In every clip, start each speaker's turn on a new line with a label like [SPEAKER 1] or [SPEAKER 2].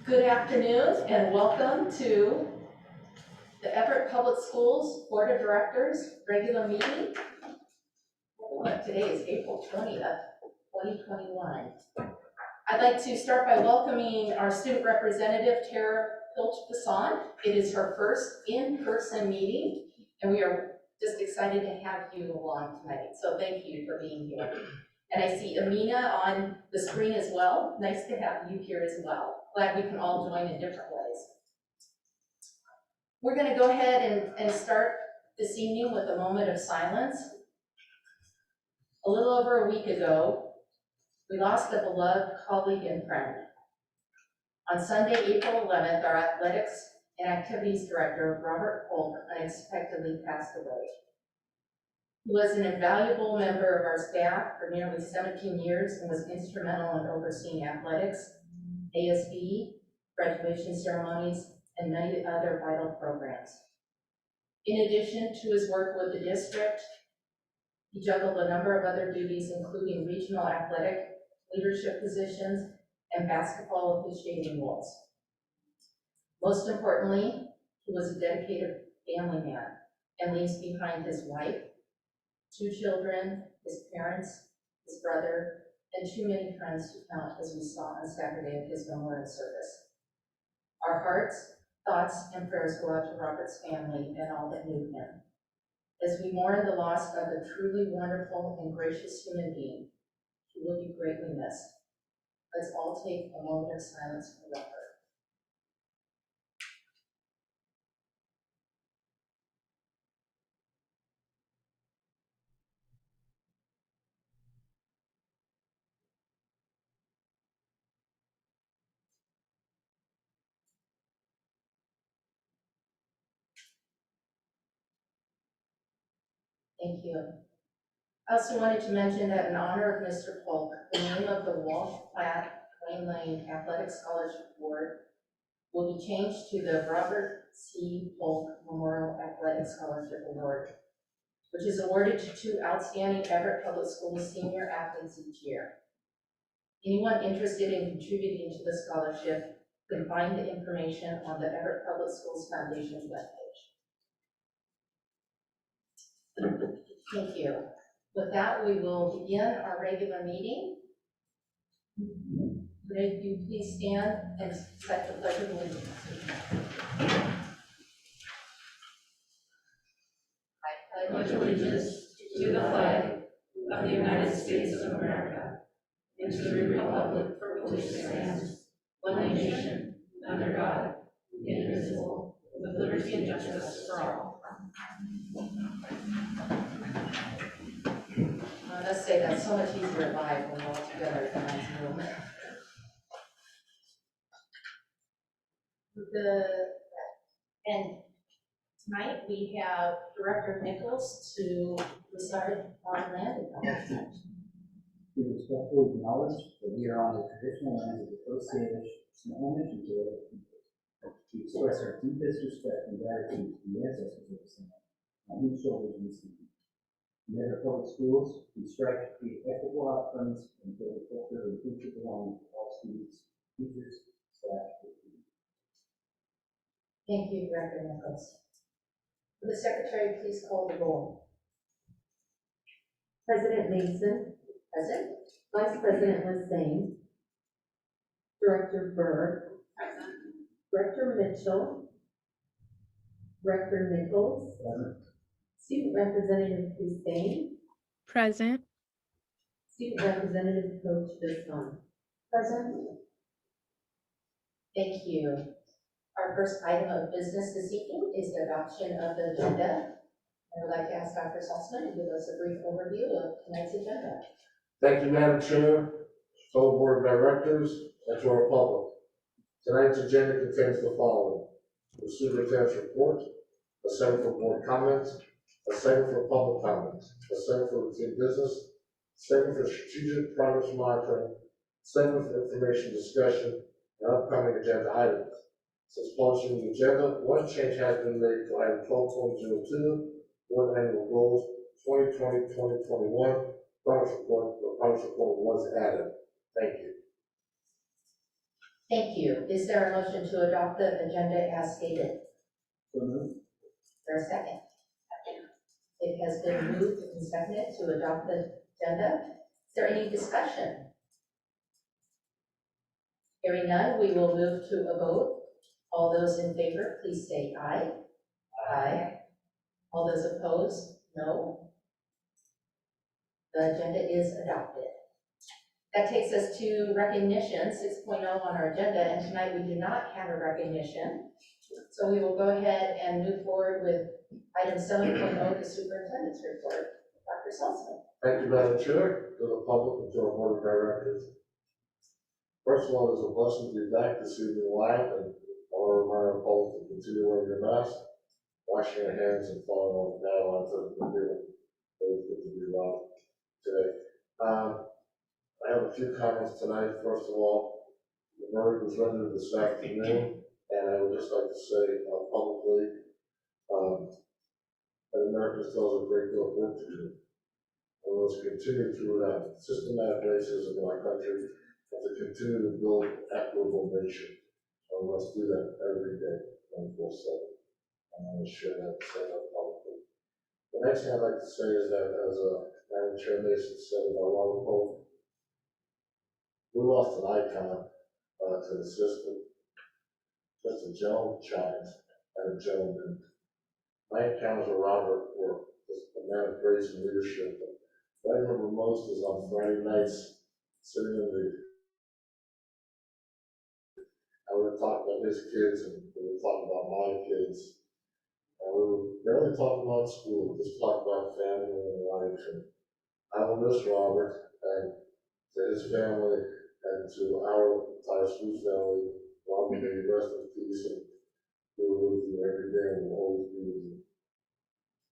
[SPEAKER 1] Good afternoon and welcome to the Everett Public Schools Board of Directors regular meeting. Today is April 20th, 2021. I'd like to start by welcoming our student representative, Tara Pilch-Passon. It is her first in-person meeting, and we are just excited to have you along tonight. So thank you for being here. And I see Amina on the screen as well. Nice to have you here as well. Glad we can all join in different ways. We're going to go ahead and start this evening with a moment of silence. A little over a week ago, we lost a beloved colleague and friend. On Sunday, April 11th, our athletics and activities director, Robert Polk, unexpectedly passed away. He was an invaluable member of our staff for nearly 17 years and was instrumental in overseeing athletics, ASB, graduation ceremonies, and many other vital programs. In addition to his work with the district, he juggled a number of other duties, including regional athletic leadership positions and basketball officiating roles. Most importantly, he was a dedicated family man and leaves behind his wife, 2 children, his parents, his brother, and too many friends to count, as we saw on Saturday at his memorial service. Our hearts, thoughts, and prayers go out to Robert's family and all that knew him. As we mourn the loss of a truly wonderful and gracious human being, he will be greatly missed. Let's all take a moment of silence for Robert. Thank you. I also wanted to mention that in honor of Mr. Polk, the name of the Walsh Platt Wayne Lane Athletic Scholarship Award will be changed to the Robert C. Polk Memorial Athletic Scholarship Award, which is awarded to 2 outstanding Everett Public Schools senior athletes each year. Anyone interested in contributing to the scholarship can find the information on the Everett Public Schools Foundation's webpage. Thank you. With that, we will begin our regular meeting. Could you please stand and recite the Pledge of Allegiance? I pledge allegiance to the flag of the United States of America and to the republic for which it stands, one nation, under God, indivisible, with liberty and justice for all. Let's say that's so much easier live when we're all together in one room. And tonight we have Director Nichols to recite our land acknowledgement.
[SPEAKER 2] We respectfully acknowledge that we are on the traditional lands of the First Salish, Snohomish, and Taylor people. We express our deepest respect and gratitude to the ancestors of the land, on whose shoulders we stand. In our public schools, we strive to create equitable outcomes and build a culture of inclusive belonging for all students, teachers, staff, and community.
[SPEAKER 1] Thank you, Director Nichols. Will the Secretary please call the roll?
[SPEAKER 3] President Mason.
[SPEAKER 1] Present.
[SPEAKER 3] Vice President Lassane. Director Berg.
[SPEAKER 1] Present.
[SPEAKER 3] Director Mitchell. Director Nichols.
[SPEAKER 2] Present.
[SPEAKER 3] Student Representative Hussein.
[SPEAKER 4] Present.
[SPEAKER 3] Student Representative Coach Bisson.
[SPEAKER 1] Present. Thank you. Our first item of business this evening is the adoption of the agenda. I would like to ask Dr. Sussman to give us a brief overview of tonight's agenda.
[SPEAKER 5] Thank you, Madam Chair, fellow board of directors, and to our public. Tonight's agenda contains the following: the superintendent's report, a segment for board comments, a segment for public comments, a segment for routine business, segment for strategic progress monitoring, segment for information discussion, and upcoming agenda items. Since publishing the agenda, one change has been made to item 12.02, board annual goals 2020-2021. Progress report. The progress report was added. Thank you.
[SPEAKER 1] Thank you. Is there a motion to adopt the agenda as stated?
[SPEAKER 2] So moved.
[SPEAKER 1] Is there a second? It has been moved and seconded to adopt the agenda. Is there any discussion? Hearing none, we will move to a vote. All those in favor, please say aye. Aye. All those opposed, no. The agenda is adopted. That takes us to recognition, 6.0 on our agenda, and tonight we do not have a recognition. So we will go ahead and move forward with item 7.0, the superintendent's report. Dr. Salzman.
[SPEAKER 5] Thank you, Madam Chair, to the public, and to our board of directors. First of all, it's a blessing to be back this evening live, and I want to remind our public to continue wearing your mask, washing your hands, and following all the guidelines that have been given. It's good to be live today. I have a few comments tonight. First of all, the verdict was rendered this afternoon, and I would just like to say publicly that America still has a great deal of work to do. And we must continue through that systematic racism in our country and to continue to build equitable nation. And we must do that every day, 24/7. And I want to share that, say that publicly. The next thing I'd like to say is that, as Madam Chair Mason said about Waterpolo, we lost an icon to the system, just a gentleman child and a gentleman. My encounters with Robert were just a man of grace and leadership. What I remember most is on Friday nights, sitting in the, I would talk about his kids and we would talk about my kids. And we would barely talk about school, just talk about family and life. And I will miss Robert and to his family and to our entire school family. Robert, may you rest in peace, and we will with you every day and will always be with you.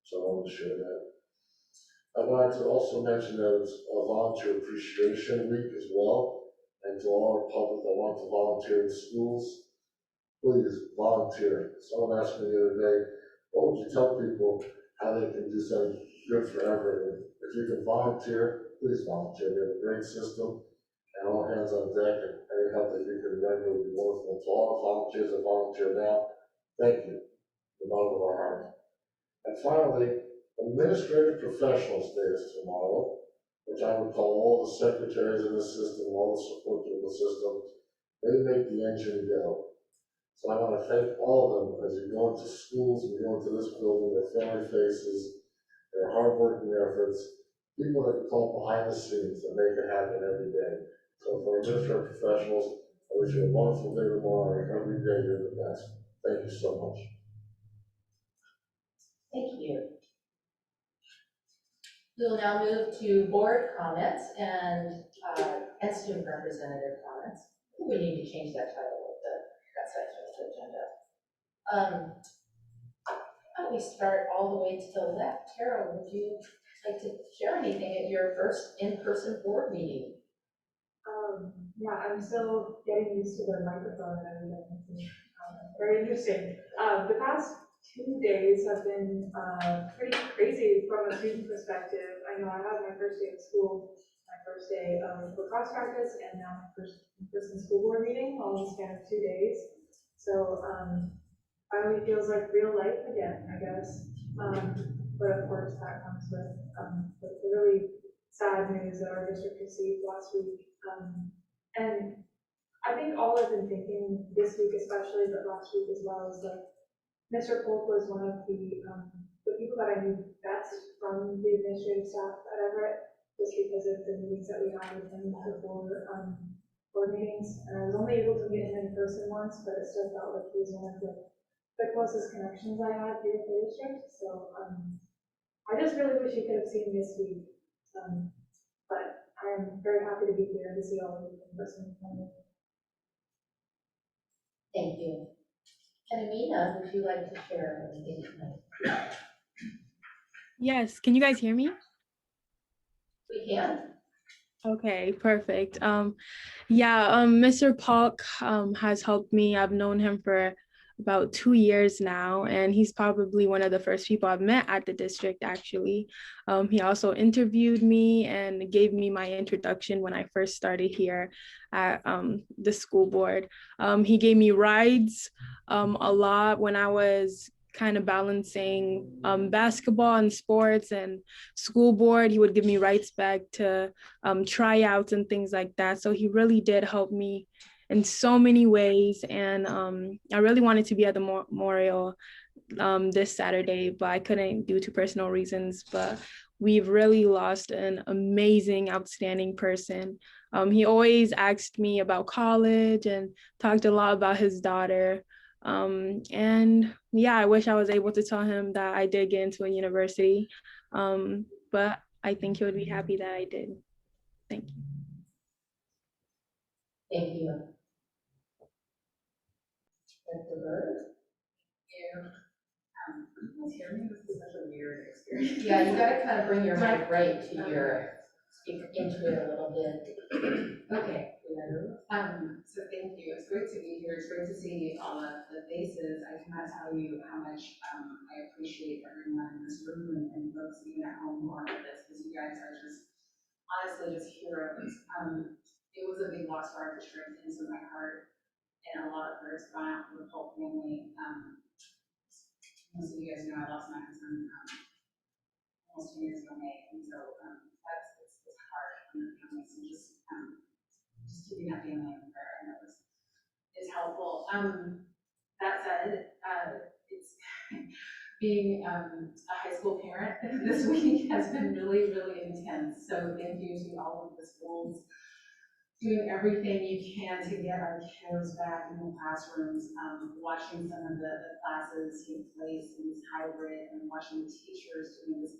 [SPEAKER 5] So I want to share that. I wanted to also mention that it's a volunteer appreciation week as well. And to all our public that want to volunteer in schools, please volunteer. Someone asked me the other day, what would you tell people how they can do something good for Everett? If you can volunteer, please volunteer. We have a great system and all hands on deck, and any help that you can render would be wonderful. To all the volunteers that volunteer now, thank you from the bottom of our heart. And finally, Administrative Professionals Day is tomorrow, which I would call all the secretaries in the system, all the support in the system. They make the engine go. So I want to thank all of them as you go into schools, and you go into this building, their family faces, their hardworking efforts, people that call behind the scenes that make it happen every day. So for administrative professionals, I wish you a wonderful day tomorrow, and every day you're the best. Thank you so much.
[SPEAKER 1] Thank you. We will now move to board comments and student representative comments. We need to change that title of that section of the agenda. How about we start all the way to the left? Tara, would you like to share anything at your first in-person board meeting?
[SPEAKER 4] Yeah, I'm still getting used to the microphone and everything. Very interesting. The past 2 days have been pretty crazy from a student perspective. I know I had my first day of school, my first day of lacrosse practice, and now my first in-person school board meeting, all in the span of 2 days. So finally feels like real life again, I guess. But of course that comes with the really sad news that our district received last week. And I think all I've been thinking this week especially, but last week as well, is like Mr. Polk was one of the people that I knew best from the administrative staff at Everett, just because of the meetings that we had with him before board meetings. And I was only able to meet him in person once, but it still felt like he was one of the closest connections I had here at the district. So I just really wish you could have seen me this week. But I'm very happy to be here and to see all of you in person.
[SPEAKER 1] Thank you. And Amina, would you like to share anything tonight?
[SPEAKER 6] Yes, can you guys hear me?
[SPEAKER 1] We can.
[SPEAKER 6] Okay, perfect. Mr. Polk has helped me. I've known him for about 2 years now, and he's probably one of the first people I've met at the district, actually. He also interviewed me and gave me my introduction when I first started here at the school board. He gave me rides a lot when I was kind of balancing basketball and sports and school board. He would give me rights back to tryouts and things like that. So he really did help me in so many ways. And I really wanted to be at the memorial this Saturday, but I couldn't due to personal reasons. But we've really lost an amazing, outstanding person. He always asked me about college and talked a lot about his daughter. And yeah, I wish I was able to tell him that I did get into a university, but I think he would be happy that I did. Thank you.
[SPEAKER 1] Thank you. Dr. Bird?
[SPEAKER 7] You guys hear me? This is such a weird experience.
[SPEAKER 1] Yeah, you gotta kind of bring your mic right to your, speak into it a little bit.
[SPEAKER 7] Okay. So thank you. It's great to be here. It's great to see all of the faces. I cannot tell you how much I appreciate everyone in this room and folks even at home who are with us, because you guys are just honestly just heroes. It was a big loss for our district, and so my heart and a lot of prayers gone out for the whole family. Most of you guys know I lost my husband almost 2 years ago May, and so it's hard on the family. So just keeping that family in prayer, I know is helpful. That said, it's being a high school parent this week has been really, really intense. So thank you to all of the schools doing everything you can to get our kids back in the classrooms, watching some of the classes take place in this hybrid, and watching the teachers doing this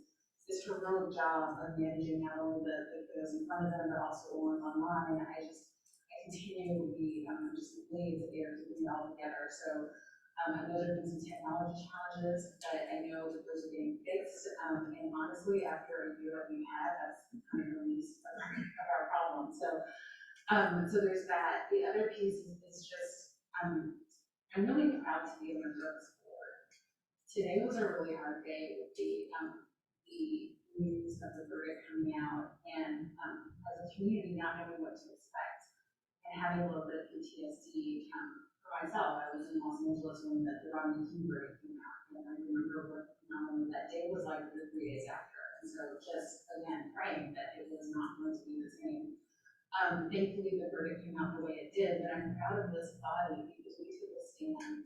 [SPEAKER 7] heroic job of managing not only the kiddos in front of them, but also the ones online. I continue to be just amazed that they are keeping it all together. So I know there have been some technology challenges, but I know that those are getting fixed. And honestly, after a year that we've had, that's kind of the least of our problem. So there's that. The other piece is just, I'm really proud to be a member of this board. Today was a really hard day with the news of the verdict coming out, and as a community not knowing what to expect, and having a little bit of PTSD for myself. I was in Los Angeles when the Rodney King verdict came out, and I remember what that day was like for the 3 days after. And so just, again, praying that it was not going to be the same. Thankfully, the verdict came out the way it did, but I'm proud of this body because we took a stand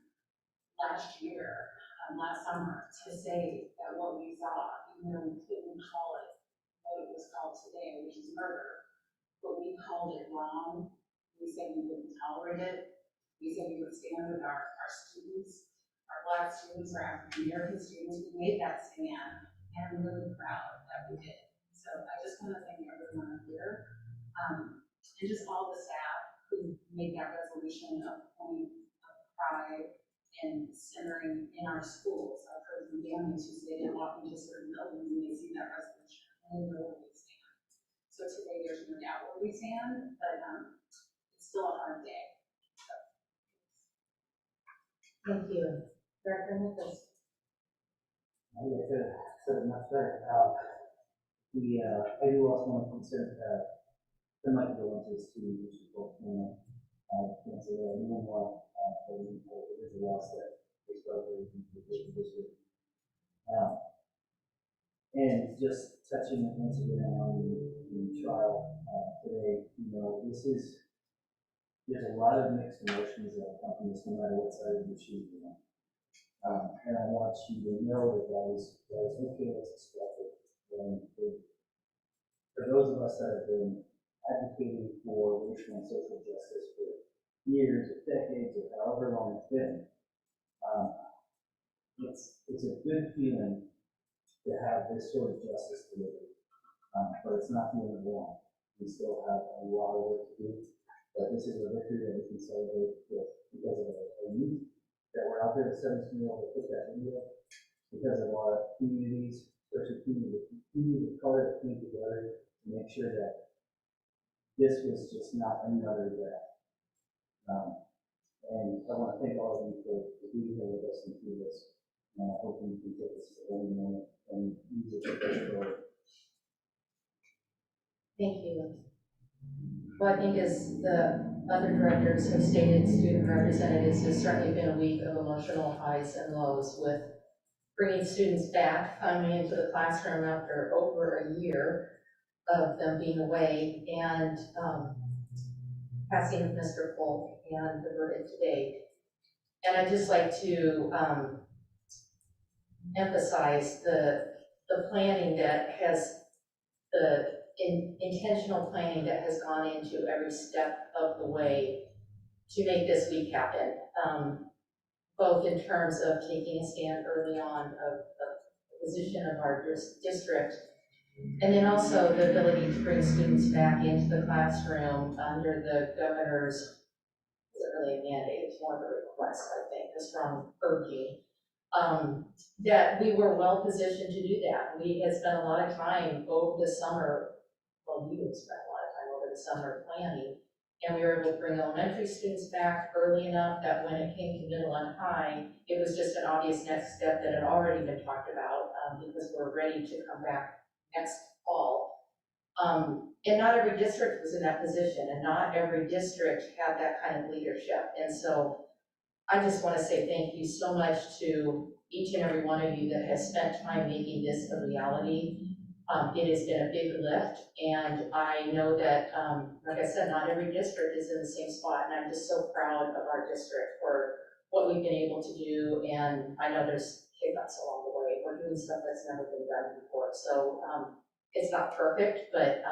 [SPEAKER 7] last year, last summer, to say that what we saw, even though we couldn't call it what it was called today, which is murder, but we called it wrong. We said we wouldn't tolerate it. We said we would stand with our students, our Black students, our African American students. We made that stand, and I'm really proud that we did. So I just want to thank everyone here. And just all the staff who made that resolution a point of pride and centering in our schools. I've heard from families who say they walk into certain buildings and they see that resolution and they know where we stand. So today there's no doubt where we stand, but it's still a hard day. So.
[SPEAKER 1] Thank you. Director Nichols.
[SPEAKER 2] I think I could have said it much better. I do also want to concern there might go into this too, which is both can't say that I know well, but it is a loss that is relatively in history. And just touching once again on the trial today, there's a lot of mixed emotions that accompany this, no matter what side of the issue you're on. And I want you to know that is okay, that's expected. And for those of us that have been advocating for racial and social justice for years, or decades, or however long it's been, it's a good feeling to have this sort of justice delivered, but it's not the end of the line. We still have a lot of work to do, but this is a victory that we can celebrate because of our youth that were out there at 17-year-old that put that video, because of our communities, especially communities of color that came together to make sure that this was just not another death. And I want to thank all of you for being here with us and through this. And I hope we can take this to every moment and use it to go forward.
[SPEAKER 1] Thank you. Well, I think as the other directors have stated, student representatives, has certainly been a week of emotional highs and lows with bringing students back, finally into the classroom after over a year of them being away, and passing of Mr. Polk and the verdict today. And I'd just like to emphasize the planning that has, the intentional planning that has gone into every step of the way to make this week happen, both in terms of taking a stand early on of the position of our district, and then also the ability to bring students back into the classroom under the governor's, isn't really a mandate, it's more of a request, I think, a strong urging, that we were well positioned to do that. We had spent a lot of time over the summer, well, you had spent a lot of time over the summer planning, and we were able to bring elementary students back early enough that when it came to middle and high, it was just an obvious next step that had already been talked about, because we're ready to come back next fall. And not every district was in that position, and not every district had that kind of leadership. And so I just want to say thank you so much to each and every one of you that has spent time making this a reality. It has been a big lift, and I know that, like I said, not every district is in the same spot, and I'm just so proud of our district for what we've been able to do, and I know there's hiccups along the way. We're doing stuff that's never been done before, so it's not perfect, but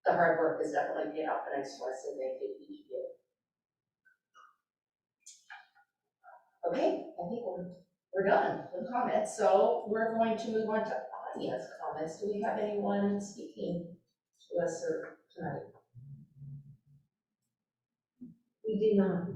[SPEAKER 1] the hard work has definitely paid off, and I just want to say thank you to each of you. Okay, I think we're done with comments, so we're going to move on to audience comments. Do we have anyone speaking to us or tonight?
[SPEAKER 3] We do not.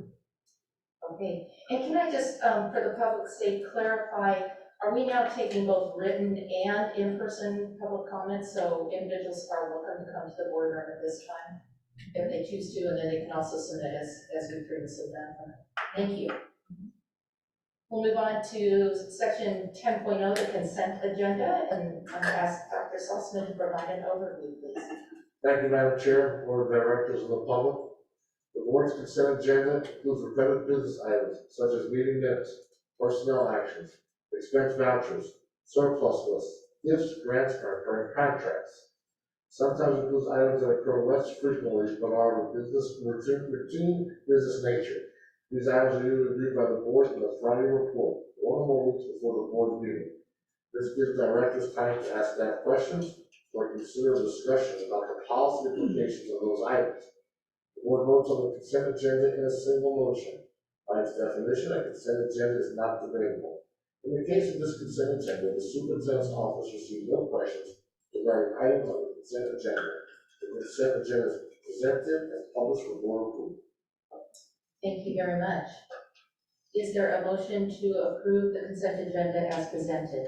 [SPEAKER 1] Okay, and can I just, for the public sake, clarify, are we now taking both written and in-person public comments? So individuals are welcome to come to the boardroom at this time if they choose to, and then they can also submit as we previously done. Thank you. We'll move on to section 10.0, the consent agenda, and I'm going to ask Dr. Sussman to provide an overview, please.
[SPEAKER 5] Thank you, Madam Chair, Board of Directors, and the public. The board's consent agenda includes repetitive business items such as meeting minutes, personnel actions, expense vouchers, surplus lists, gifts, grants, and current contracts. Sometimes it includes items that occur less frequently but are of routine business nature. These items are usually reviewed by the board in the Friday report, 1 or more weeks before the board meeting. This gives directors time to ask that questions or consider a discussion about the policy implications of those items. The board votes on the consent agenda in a single motion. By its definition, a consent agenda is not debatable. In the case of this consent agenda, the superintendent's office received no questions regarding items on the consent agenda. The consent agenda is presented and published for board approval.
[SPEAKER 1] Thank you very much. Is there a motion to approve the consent agenda as presented?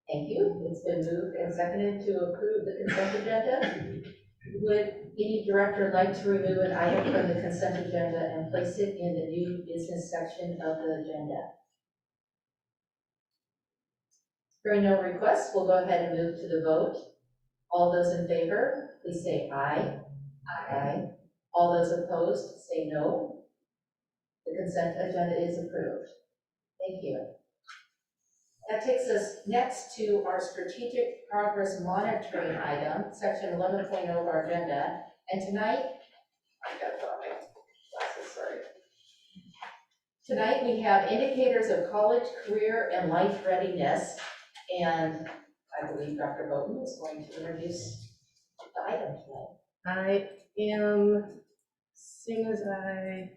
[SPEAKER 1] Thank you. It's been moved and seconded to approve the consent agenda. Would any director like to remove an item from the consent agenda and place it in the new business section of the agenda? Hearing no requests, we'll go ahead and move to the vote. All those in favor, please say aye. Aye. All those opposed, say no. The consent agenda is approved. Thank you. That takes us next to our strategic progress monitoring item, section 11.0 of our agenda. And tonight, I've got to put on my glasses, sorry. Tonight we have indicators of college, career, and life readiness. And I believe Dr. Bowden is going to introduce the item tonight.
[SPEAKER 8] I am, as soon as I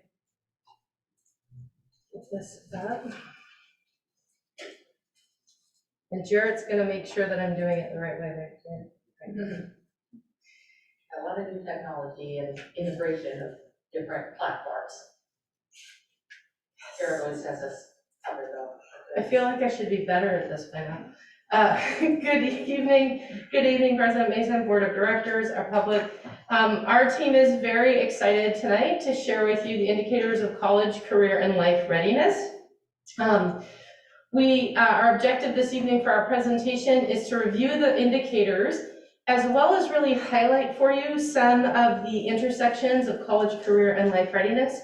[SPEAKER 8] get this up. And Jared's gonna make sure that I'm doing it the right way there.
[SPEAKER 1] A lot of new technology and integration of different platforms. Jared always has us covered though.
[SPEAKER 8] I feel like I should be better at this by now. Good evening, President Mason, Board of Directors, our public.
[SPEAKER 1] Our team is very excited tonight to share with you the indicators of college, career, and life readiness. Our objective this evening for our presentation is to review the indicators as well as really highlight for you some of the intersections of college, career, and life readiness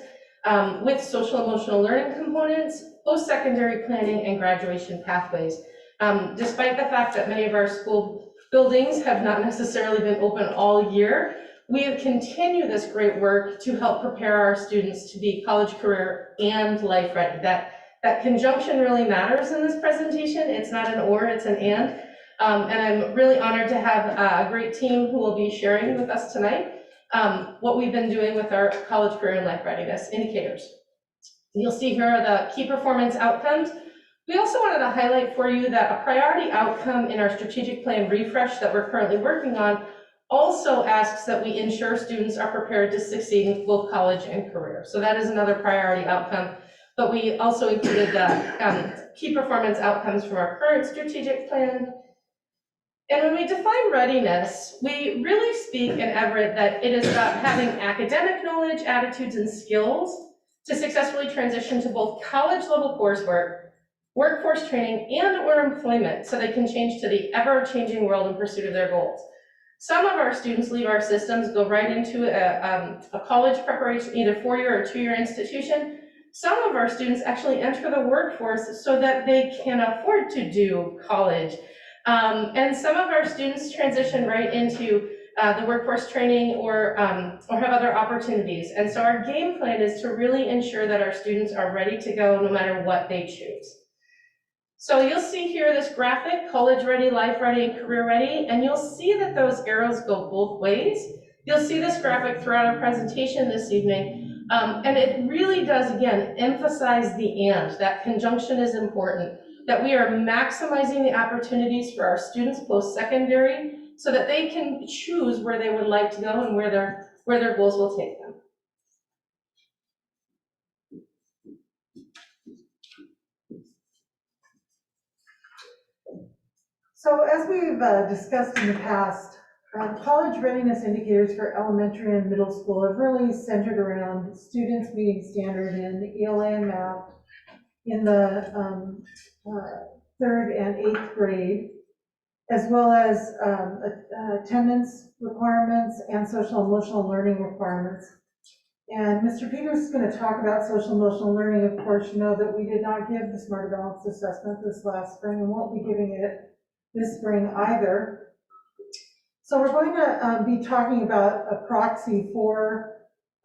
[SPEAKER 1] with social emotional learning components, post-secondary planning, and graduation pathways. Despite the fact that many of our school buildings have not necessarily been open all year, we have continued this great work to help prepare our students to be college, career, and life ready. That conjunction really matters in this presentation. It's not an or, it's an and. And I'm really honored to have a great team who will be sharing with us tonight what we've been doing with our college, career, and life readiness indicators. You'll see here are the key performance outcomes. We also wanted to highlight for you that a priority outcome in our strategic plan refresh that we're currently working on also asks that we ensure students are prepared to succeed in both college and career. So that is another priority outcome. But we also included the key performance outcomes from our current strategic plan. And when we define readiness, we really speak in Everett that it is about having academic knowledge, attitudes, and skills to successfully transition to both college-level coursework, workforce training, and/or employment so they can change to the ever-changing world in pursuit of their goals. Some of our students leave our systems, go right into a college preparation, either four-year or two-year institution. Some of our students actually enter the workforce so that they can afford to do college. And some of our students transition right into the workforce training or have other opportunities. And so our game plan is to really ensure that our students are ready to go no matter what they choose. So you'll see here this graphic, college ready, life ready, and career ready, and you'll see that those arrows go both ways. You'll see this graphic throughout our presentation this evening, and it really does, again, emphasize the and. That conjunction is important, that we are maximizing the opportunities for our students post-secondary so that they can choose where they would like to go and where their goals will take them.
[SPEAKER 3] So as we've discussed in the past, college readiness indicators for elementary and middle school have really centered around students meeting standard in ELA and math in the 3rd and 8th grade, as well as attendance requirements and social emotional learning requirements. And Mr. Peters is going to talk about social emotional learning. Of course, you know that we did not give the Smarter Balanced assessment this last spring and won't be giving it this spring either. So we're going to be talking about a proxy for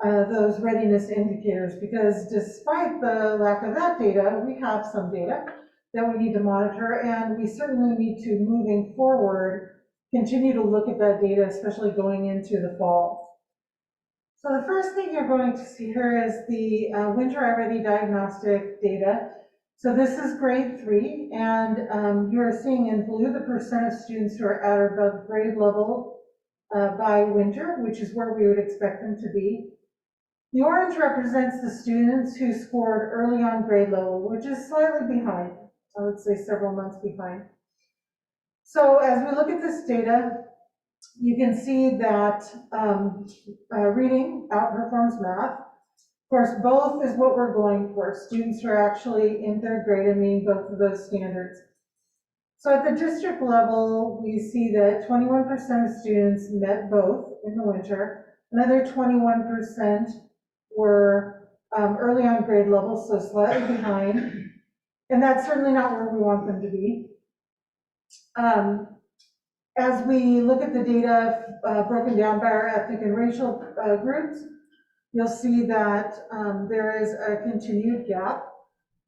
[SPEAKER 3] those readiness indicators, because despite the lack of that data, we have some data that we need to monitor, and we certainly need to, moving forward, continue to look at that data, especially going into the fall. So the first thing you're going to see here is the Winter iReady diagnostic data. So this is grade 3, and you're seeing in blue the percent of students who are at or above grade level by winter, which is where we would expect them to be. The orange represents the students who scored early on grade level, which is slightly behind, I would say several months behind. So as we look at this data, you can see that reading outperforms math. Of course, both is what we're going for. Students who are actually in 3rd grade and meeting both of those standards. So at the district level, we see that 21% of students met both in the winter. Another 21% were early on grade level, so slightly behind. And that's certainly not where we want them to be. As we look at the data broken down by our ethnic and racial groups, you'll see that there is a continued gap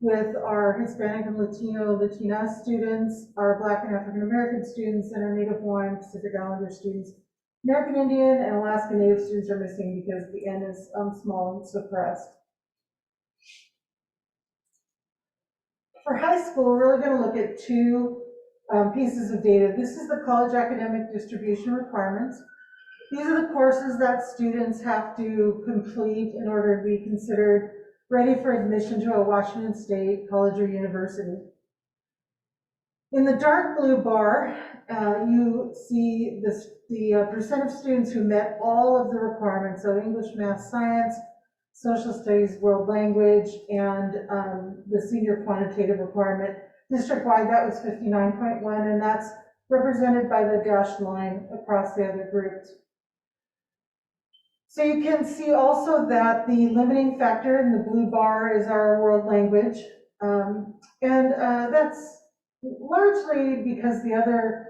[SPEAKER 3] with our Hispanic and Latina students, our Black and African American students, and our Native Hawaiian Pacific Islander students. American Indian and Alaska Native students are missing because the N is small and suppressed. For high school, we're really going to look at two pieces of data. This is the college academic distribution requirements. These are the courses that students have to complete in order to be considered ready for admission to a Washington State college or university. In the dark blue bar, you see the percent of students who met all of the requirements, so English, math, science, social studies, world language, and the senior quantitative requirement. District-wide, that was 59.1, and that's represented by the dashed line across the other groups. So you can see also that the limiting factor in the blue bar is our world language. And that's largely because the other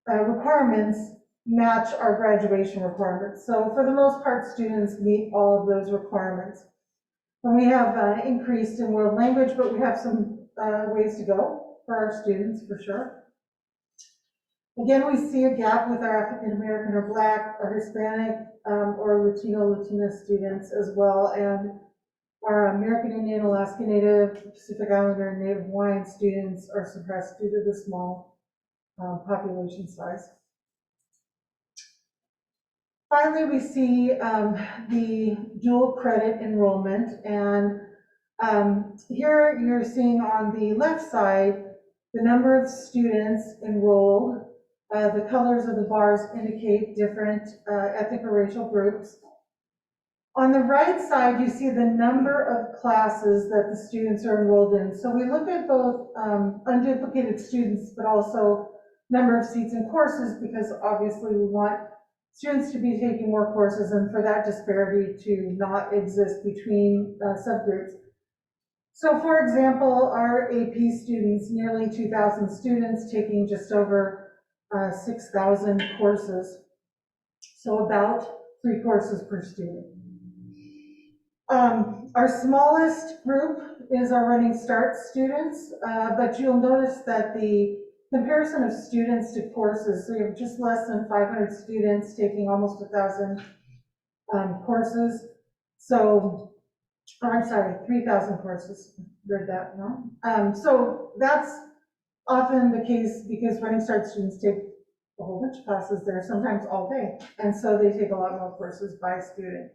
[SPEAKER 3] requirements match our graduation requirements. So for the most part, students meet all of those requirements. And we have increased in world language, but we have some ways to go for our students, for sure. Again, we see a gap with our African American or Black or Hispanic or Latina students as well, and our American Indian, Alaska Native, Pacific Islander, and Native Hawaiian students are suppressed due to the small population size. Finally, we see the dual credit enrollment, and here you're seeing on the left side the number of students enrolled. The colors of the bars indicate different ethnic or racial groups. On the right side, you see the number of classes that the students are enrolled in. So we look at both unduplicated students, but also number of seats and courses, because obviously we want students to be taking more courses and for that disparity to not exist between subgroups. So for example, our AP students, nearly 2,000 students taking just over 6,000 courses. So about 3 courses per student. Our smallest group is our Running Start students, but you'll notice that the comparison of students to courses, so you have just less than 500 students taking almost 1,000 courses. So, I'm sorry, 3,000 courses, read that wrong. So that's often the case because Running Start students take a whole bunch of classes there, sometimes all day, and so they take a lot more courses by student.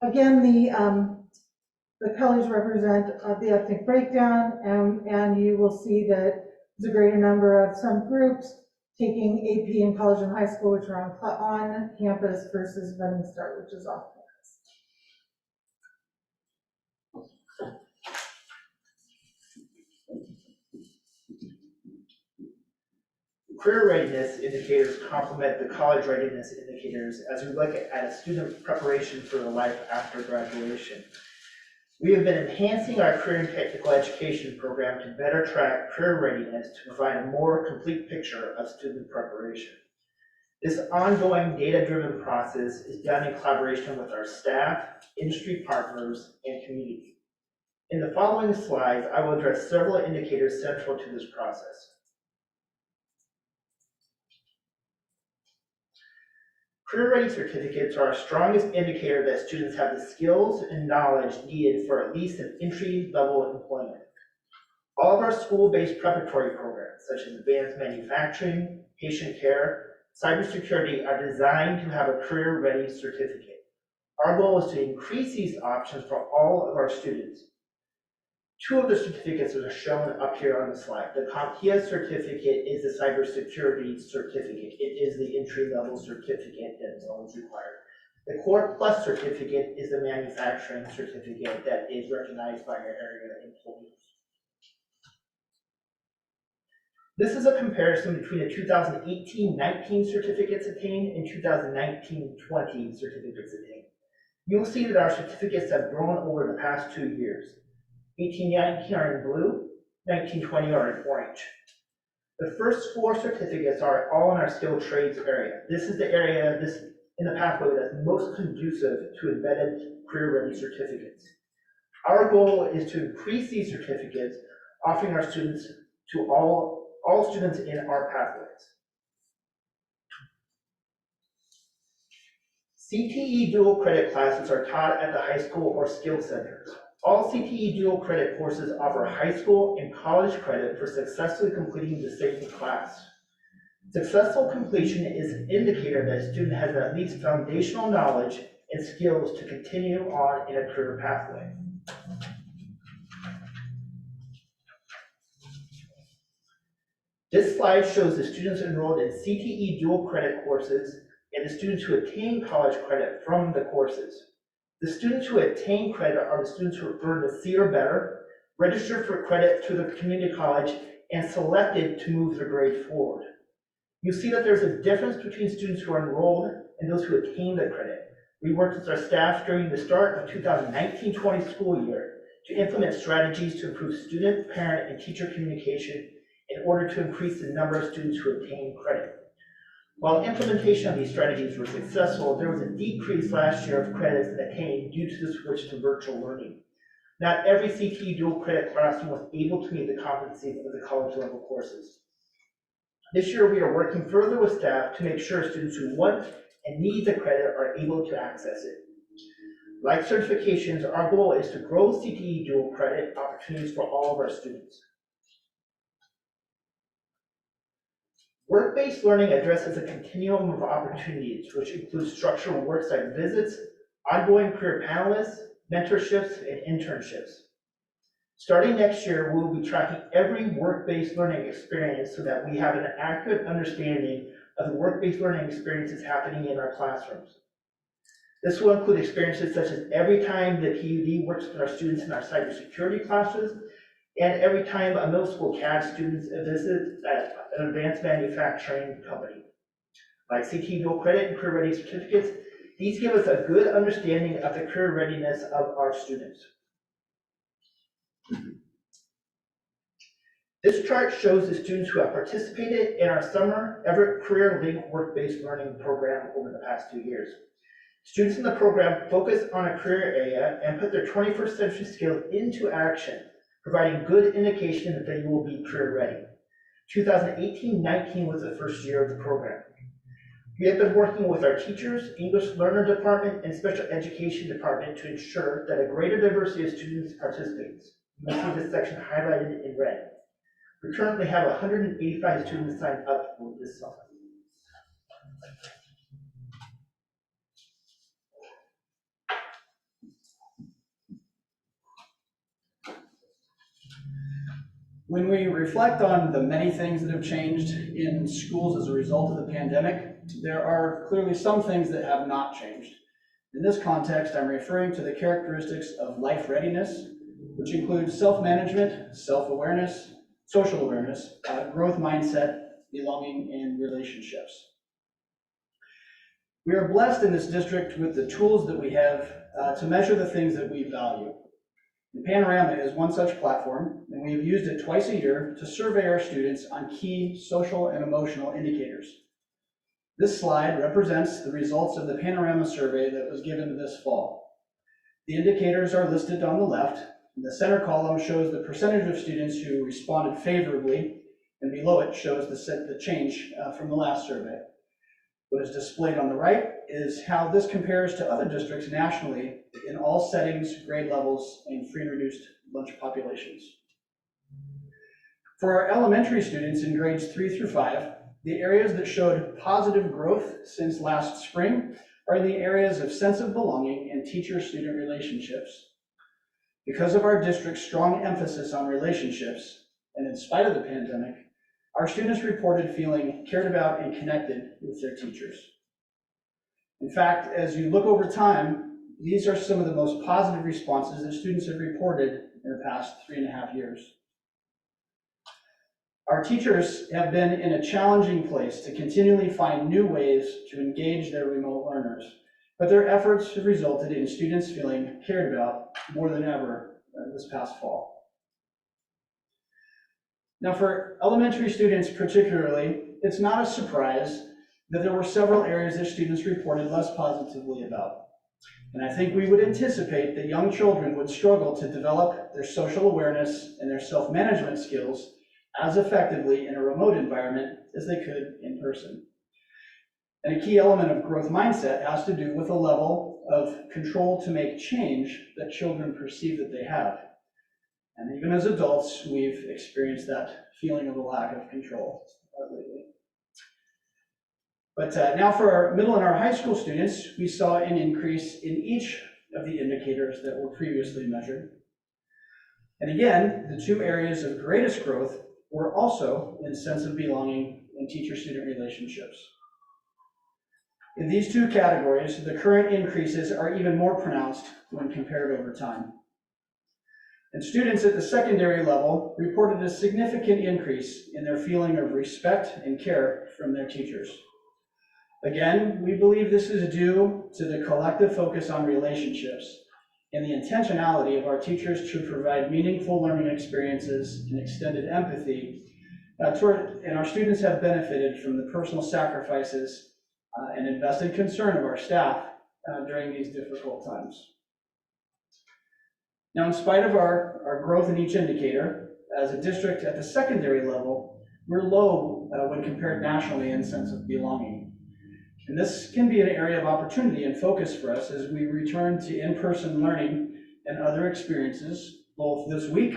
[SPEAKER 3] Again, the colors represent the ethnic breakdown, and you will see that there's a greater number of some groups taking AP in college and high school, which are on campus, versus Running Start, which is off campus.
[SPEAKER 9] Career readiness indicators complement the college readiness indicators as we look at a student's preparation for the life after graduation. We have been enhancing our career and technical education program to better track career readiness to provide a more complete picture of student preparation. This ongoing data-driven process is done in collaboration with our staff, industry partners, and community. In the following slides, I will address several indicators central to this process. Career Ready certificates are our strongest indicator that students have the skills and knowledge needed for at least an entry-level employment. All of our school-based preparatory programs, such as advanced manufacturing, patient care, cybersecurity, are designed to have a Career Ready certificate. Our goal is to increase these options for all of our students. 2 of the certificates are shown up here on the slide. The CompTIA certificate is the cybersecurity certificate. It is the entry-level certificate that is always required. The Core Plus certificate is the manufacturing certificate that is recognized by our area employees. This is a comparison between the 2018-19 certificates attained and 2019-20 certificates attained. You'll see that our certificates have grown over the past 2 years. 18-19 are in blue, 19-20 are in orange. The first 4 certificates are all in our skilled trades area. This is the area in the pathway that's most conducive to embedded career-ready certificates. Our goal is to increase these certificates, offering our students to all students in our pathways. CTE dual credit classes are taught at the high school or skill centers. All CTE dual credit courses offer high school and college credit for successfully completing the same class. Successful completion is an indicator that a student has at least foundational knowledge and skills to continue on in a career pathway. This slide shows the students enrolled in CTE dual credit courses and the students who attain college credit from the courses. The students who attain credit are the students who earned a C or better, registered for credit to the community college, and selected to move their grade forward. You see that there's a difference between students who are enrolled and those who attain the credit. We worked with our staff during the start of 2019-20 school year to implement strategies to improve student, parent, and teacher communication in order to increase the number of students who attain credit. While implementation of these strategies were successful, there was a decrease last year of credits that came due to the switch to virtual learning. Not every CTE dual credit classroom was able to meet the competencies of the college level courses. This year, we are working further with staff to make sure students who want and need the credit are able to access it. Like certifications, our goal is to grow CTE dual credit opportunities for all of our students. Work-based learning addresses a continuum of opportunities, which includes structural worksite visits, ongoing career panelists, mentorships, and internships. Starting next year, we will be tracking every work-based learning experience so that we have an accurate understanding of the work-based learning experiences happening in our classrooms. This will include experiences such as every time the PUD works with our students in our cybersecurity classes, and every time a middle school CAD student visits an advanced manufacturing company. Like CTE dual credit and career ready certificates, these give us a good understanding of the career readiness of our students. This chart shows the students who have participated in our summer Everett Career Link work-based learning program over the past 2 years. Students in the program focus on a career area and put their 21st century skills into action, providing good indication that they will be career ready. 2018-19 was the first year of the program. We have been working with our teachers, English learner department, and special education department to ensure that a greater diversity of students participates. You can see this section highlighted in red. We currently have 185 students signed up for this summer.
[SPEAKER 10] When we reflect on the many things that have changed in schools as a result of the pandemic, there are clearly some things that have not changed. In this context, I'm referring to the characteristics of life readiness, which includes self-management, self-awareness, social awareness, growth mindset, belonging, and relationships. We are blessed in this district with the tools that we have to measure the things that we value. And Panorama is one such platform, and we have used it twice a year to survey our students on key social and emotional indicators. This slide represents the results of the Panorama survey that was given this fall. The indicators are listed on the left. The center column shows the percentage of students who responded favorably, and below it shows the change from the last survey. What is displayed on the right is how this compares to other districts nationally in all settings, grade levels, and free and reduced lunch populations. For our elementary students in grades 3 through 5, the areas that showed positive growth since last spring are in the areas of sense of belonging and teacher-student relationships. Because of our district's strong emphasis on relationships, and in spite of the pandemic, our students reported feeling cared about and connected with their teachers. In fact, as you look over time, these are some of the most positive responses that students have reported in the past 3.5 years. Our teachers have been in a challenging place to continually find new ways to engage their remote learners, but their efforts have resulted in students feeling cared about more than ever this past fall. Now, for elementary students particularly, it's not a surprise that there were several areas that students reported less positively about. And I think we would anticipate that young children would struggle to develop their social awareness and their self-management skills as effectively in a remote environment as they could in person. And a key element of growth mindset has to do with a level of control to make change that children perceive that they have. And even as adults, we've experienced that feeling of a lack of control lately. But now for our middle and our high school students, we saw an increase in each of the indicators that were previously measured. And again, the two areas of greatest growth were also in sense of belonging and teacher-student relationships. In these two categories, the current increases are even more pronounced when compared over time. And students at the secondary level reported a significant increase in their feeling of respect and care from their teachers. Again, we believe this is due to the collective focus on relationships and the intentionality of our teachers to provide meaningful learning experiences and extended empathy, and our students have benefited from the personal sacrifices and invested concern of our staff during these difficult times. Now, in spite of our growth in each indicator, as a district at the secondary level, we're low when compared nationally in sense of belonging. And this can be an area of opportunity and focus for us as we return to in-person learning and other experiences, both this week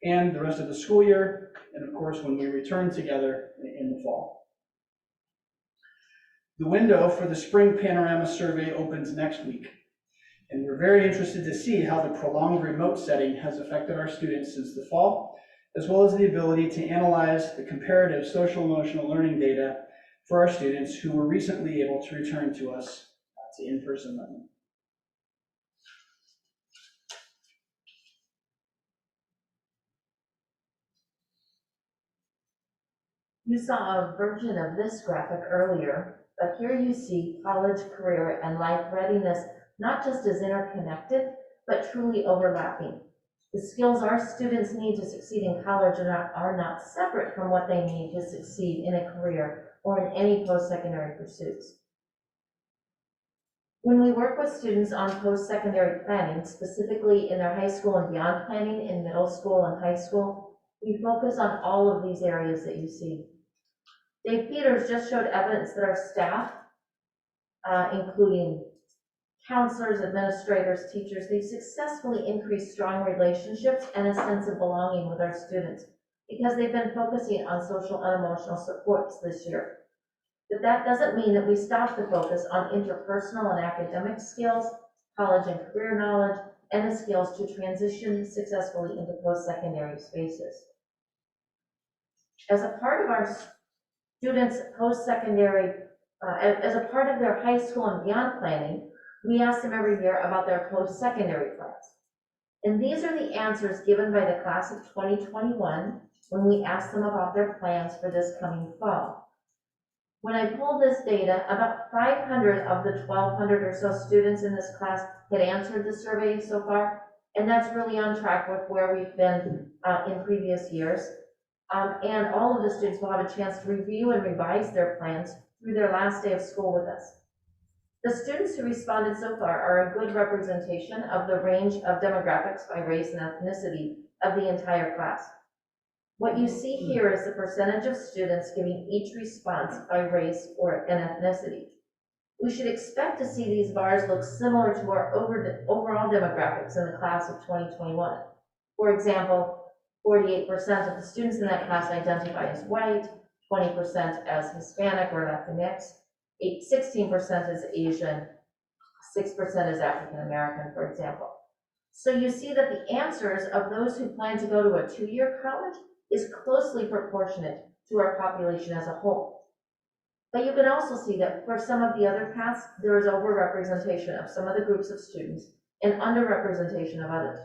[SPEAKER 10] and the rest of the school year, and of course, when we return together in the fall. The window for the spring Panorama survey opens next week, and we're very interested to see how the prolonged remote setting has affected our students since the fall, as well as the ability to analyze the comparative social-emotional learning data for our students who were recently able to return to us to in-person learning.
[SPEAKER 1] You saw a version of this graphic earlier, but here you see college, career, and life readiness not just as interconnected, but truly overlapping. The skills our students need to succeed in college are not separate from what they need to succeed in a career or in any post-secondary pursuits. When we work with students on post-secondary planning, specifically in their high school and beyond planning in middle school and high school, we focus on all of these areas that you see. Dave Peters just showed evidence that our staff, including counselors, administrators, teachers, they've successfully increased strong relationships and a sense of belonging with our students because they've been focusing on social and emotional supports this year. But that doesn't mean that we stop the focus on interpersonal and academic skills, college and career knowledge, and the skills to transition successfully into post-secondary spaces. As a part of our students' post-secondary, as a part of their high school and beyond planning, we ask them every year about their post-secondary plans. And these are the answers given by the class of 2021 when we ask them about their plans for this coming fall. When I pulled this data, about 500 of the 1,200 or so students in this class had answered the survey so far, and that's really on track with where we've been in previous years. And all of the students will have a chance to review and revise their plans through their last day of school with us. The students who responded so far are a good representation of the range of demographics by race and ethnicity of the entire class. What you see here is the percentage of students giving each response by race or an ethnicity. We should expect to see these bars look similar to our overall demographics in the class of 2021. For example, 48% of the students in that class identify as white, 20% as Hispanic or Latinx, 16% is Asian, 6% is African American, for example. So you see that the answers of those who plan to go to a 2-year college is closely proportionate to our population as a whole. But you can also see that for some of the other paths, there is overrepresentation of some of the groups of students and underrepresentation of others.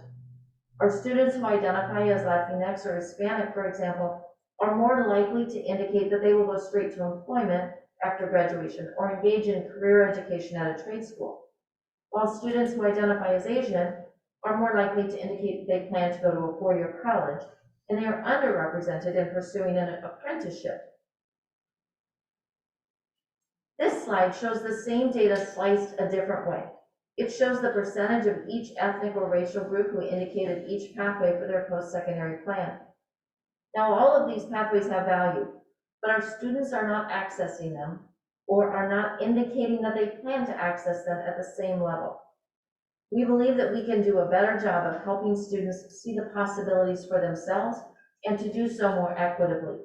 [SPEAKER 1] Our students who identify as Latinx or Hispanic, for example, are more likely to indicate that they will go straight to employment after graduation or engage in career education at a trade school, while students who identify as Asian are more likely to indicate they plan to go to a 4-year college, and they are underrepresented in pursuing an apprenticeship. This slide shows the same data sliced a different way. It shows the percentage of each ethnic or racial group who indicated each pathway for their post-secondary plan. Now, all of these pathways have value, but our students are not accessing them or are not indicating that they plan to access them at the same level. We believe that we can do a better job of helping students see the possibilities for themselves and to do so more equitably.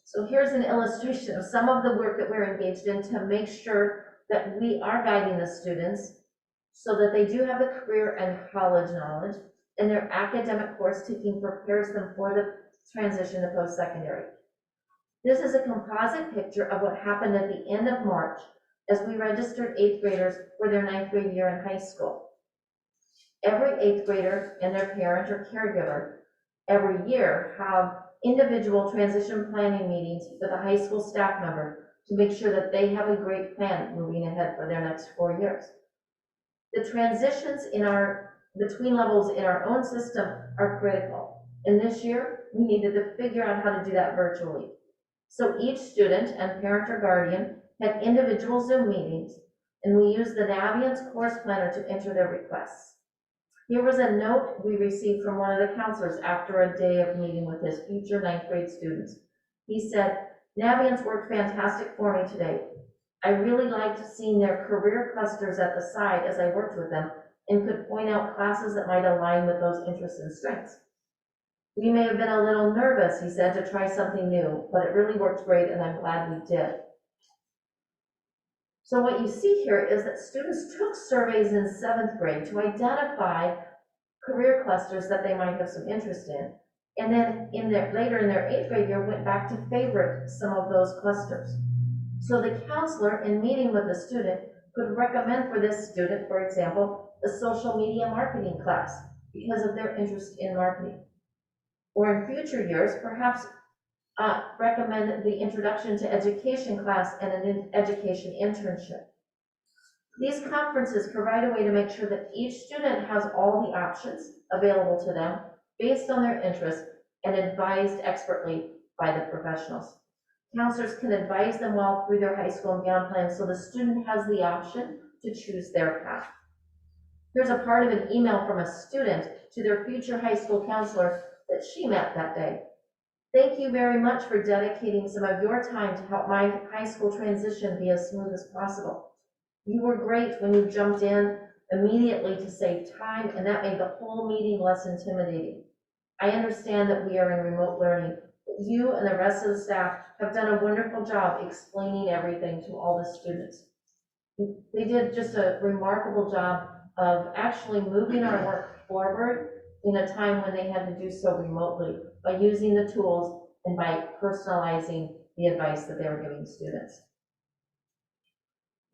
[SPEAKER 1] So here's an illustration of some of the work that we're engaged in to make sure that we are guiding the students so that they do have the career and college knowledge,
[SPEAKER 11] and their academic course taking prepares them for the transition to post-secondary. This is a composite picture of what happened at the end of March as we registered 8th graders for their 9th grade year in high school. Every 8th grader and their parent or caregiver every year have individual transition planning meetings with a high school staff member to make sure that they have a great plan moving ahead for their next 4 years. The transitions between levels in our own system are critical. And this year, we needed to figure out how to do that virtually. So each student and parent or guardian had individual Zoom meetings, and we used the Naviance course planner to enter their requests. Here was a note we received from one of the counselors after a day of meeting with his future 9th grade students. He said, "Naviance worked fantastic for me today. I really liked seeing their career clusters at the side as I worked with them and could point out classes that might align with those interests and strengths. We may have been a little nervous," he said, "to try something new, but it really worked great and I'm glad we did." So what you see here is that students took surveys in 7th grade to identify career clusters that they might have some interest in. And then later in their 8th grade year, went back to favorite some of those clusters. So the counselor, in meeting with the student, could recommend for this student, for example, a social media marketing class because of their interest in marketing. Or in future years, perhaps recommend the introduction to education class and an education internship. These conferences provide a way to make sure that each student has all the options available to them based on their interests and advised expertly by the professionals. Counselors can advise them well through their high school and beyond plans so the student has the option to choose their path. Here's a part of an email from a student to their future high school counselor that she met that day. "Thank you very much for dedicating some of your time to help my high school transition be as smooth as possible. You were great when you jumped in immediately to save time, and that made the whole meeting less intimidating. I understand that we are in remote learning, but you and the rest of the staff have done a wonderful job explaining everything to all the students." They did just a remarkable job of actually moving our work forward in a time when they had to do so remotely by using the tools and by personalizing the advice that they were giving students.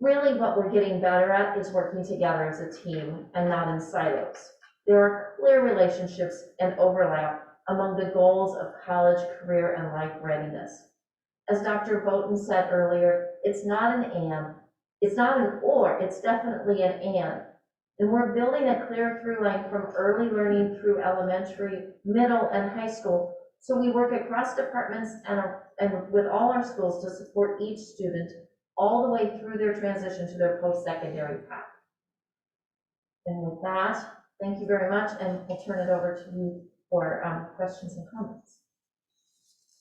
[SPEAKER 11] Really, what we're getting better at is working together as a team and not in silos. There are clear relationships and overlap among the goals of college, career, and life readiness. As Dr. Boughton said earlier, it's not an and, it's not an or, it's definitely an and. And we're building a clear through line from early learning through elementary, middle, and high school. So we work across departments and with all our schools to support each student all the way through their transition to their post-secondary path. And with that, thank you very much, and we'll turn it over to you for questions and comments.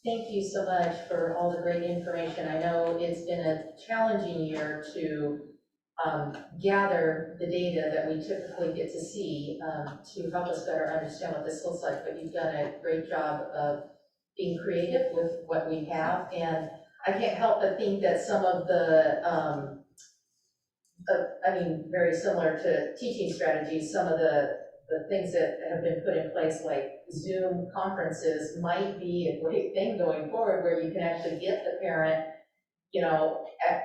[SPEAKER 1] Thank you so much for all the great information. I know it's been a challenging year to gather the data that we typically get to see to help us better understand what this looks like, but you've done a great job of being creative with what we have, and I can't help but think that some of the, very similar to teaching strategies, some of the things that have been put in place, like Zoom conferences, might be a great thing going forward, where you can actually get the parent,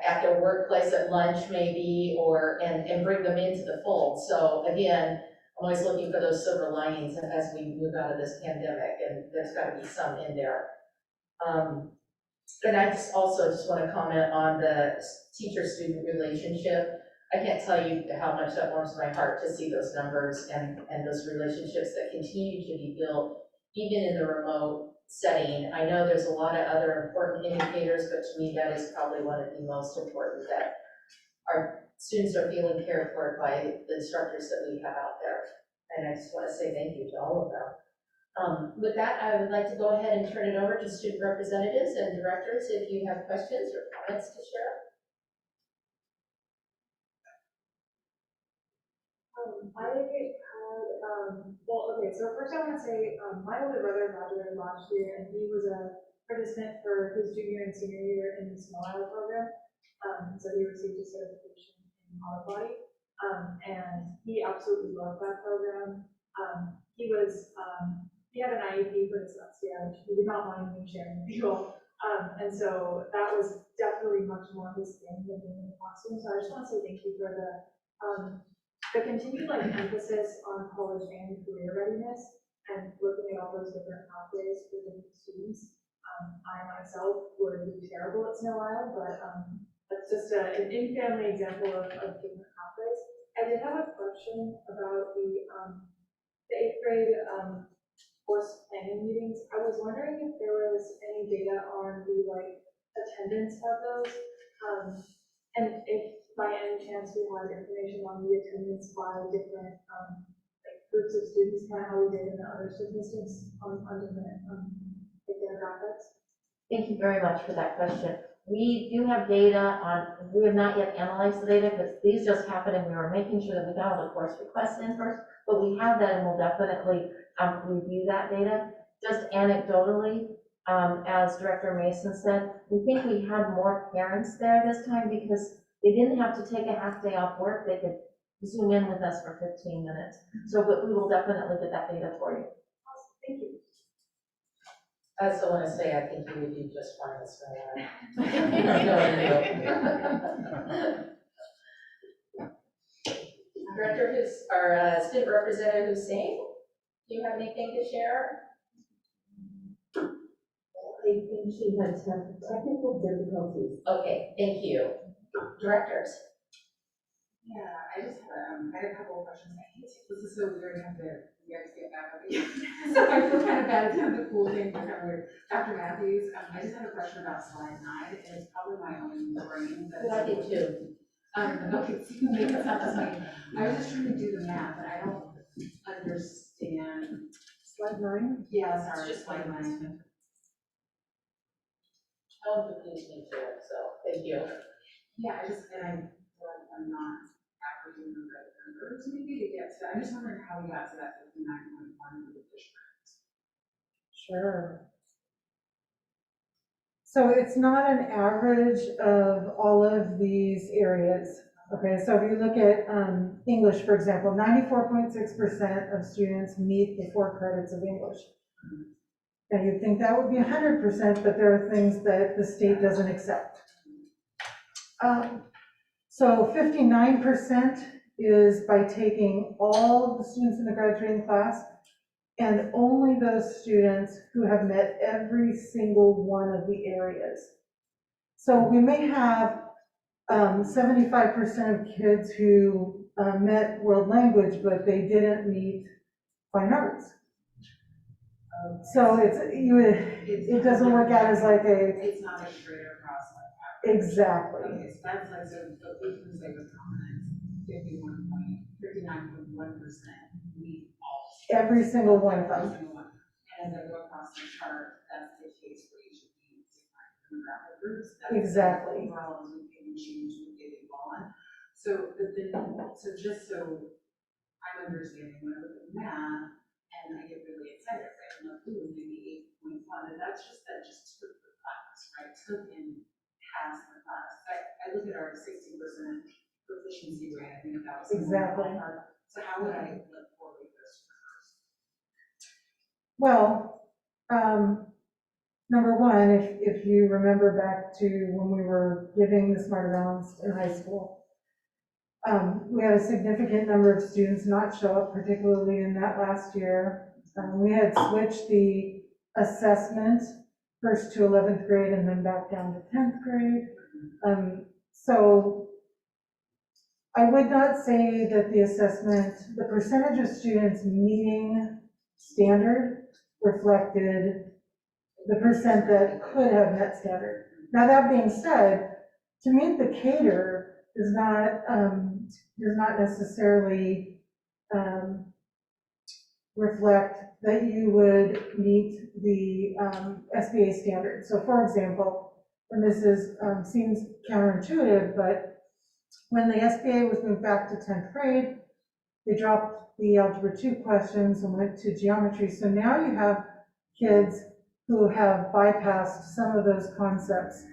[SPEAKER 1] at their workplace at lunch maybe, and bring them into the fold. So again, I'm always looking for those silver linings as we move out of this pandemic, and there's got to be some in there. And I just want to comment on the teacher-student relationship. I can't tell you how much that warms my heart to see those numbers and those relationships that continue to be built, even in the remote setting. I know there's a lot of other important indicators, but to me, that is probably one of the most important, that our students are feeling cared for by the instructors that we have out there. And I just want to say thank you to all of them. With that, I would like to go ahead and turn it over to student representatives and directors if you have questions or comments to share.
[SPEAKER 4] So first I want to say, my older brother graduated last year, and he was a participant for his junior and senior year in the Small Isle program. So he received a certification in auto body, and he absolutely loved that program. he had an IEP for dyslexia, which we did not mind me sharing with you all. And so that was definitely much more his thing than being in the classroom. So I just want to say thank you for the continued like emphasis on college and career readiness and looking at all those different pathways for different students. I myself would be terrible at Snow Isle, but that's just an in-family example of different pathways. I did have a question about the 8th grade course planning meetings. I was wondering if there was any data on the like attendance of those, and if by any chance we had information on the attendance by different like groups of students, kind of how we did in the other statistics on different like demographics.
[SPEAKER 11] Thank you very much for that question. We do have data on, we have not yet analyzed the data because these just happened and we were making sure that we got all the course requests in first, but we have that and we'll definitely review that data. Just anecdotally, as Director Mason said, we think we had more parents there this time because they didn't have to take a half day off work. They could zoom in with us for 15 minutes. So, but we will definitely get that data for you.
[SPEAKER 4] Awesome, thank you.
[SPEAKER 1] I still want to say, I think you would do just fine as well. Director, Student Representative Hussein, do you have anything to share?
[SPEAKER 12] I think he had some technical difficulties.
[SPEAKER 1] Okay, thank you. Directors?
[SPEAKER 7] Yeah, I just had a couple of questions. I hate to, this is so weird to have you guys get back with me. So I feel kind of bad to have the cool thing for kind of weird. Dr. Matthews, I just had a question about slide 9, and it's probably my own brain.
[SPEAKER 1] I did too.
[SPEAKER 7] Okay, so you make it sound like I was just trying to do the math, but I don't understand.
[SPEAKER 3] Slide 9?
[SPEAKER 7] Yeah, sorry, just slide 9.
[SPEAKER 1] I'll confuse me too, so thank you.
[SPEAKER 7] Yeah, I'm not averaging the right numbers maybe to get to, I'm just wondering how we got to that 59.1 for the district.
[SPEAKER 3] Sure. So it's not an average of all of these areas. Okay, so if you look at English, for example, 94.6% of students meet the 4 credits of English. Now you'd think that would be 100%, but there are things that the state doesn't accept. So 59% is by taking all of the students in the graduating class and only those students who have met every single one of the areas. So we may have 75% of kids who met world language, but they didn't meet fine arts. So it doesn't work out as like
[SPEAKER 7] it's not a straight across like average.
[SPEAKER 3] Exactly.
[SPEAKER 7] Okay, so that's like, so we can say with confidence, 59.1% meet all.
[SPEAKER 3] Every single one of them.
[SPEAKER 7] Every single one. And as I go across the chart, that's the case for each of these different demographic groups. That's
[SPEAKER 3] Exactly.
[SPEAKER 7] Overall, as we can change, we get it on. So, but then, so just so I'm understanding, when I look at math, and I get really excited, right? I'm like, ooh, maybe 8.1, and that's just, that just took the class, right? Took and passed the class. I look at our 60% proficiency rate, I think that was.
[SPEAKER 3] Exactly.
[SPEAKER 7] So how would I like correlate those numbers?
[SPEAKER 3] Well, number one, if you remember back to when we were giving the Smarter Balance in high school, we had a significant number of students not show up, particularly in that last year. We had switched the assessment first to 11th grade and then back down to 10th grade. So I would not say that the assessment, the percentage of students meeting standard reflected the percent that could have met standard. Now that being said, to meet the cater does not necessarily reflect that you would meet the SBA standard. So for example, and this seems counterintuitive, but when the SBA was moved back to 10th grade, they dropped the Algebra 2 questions and went to geometry. So now you have kids who have bypassed some of those concepts.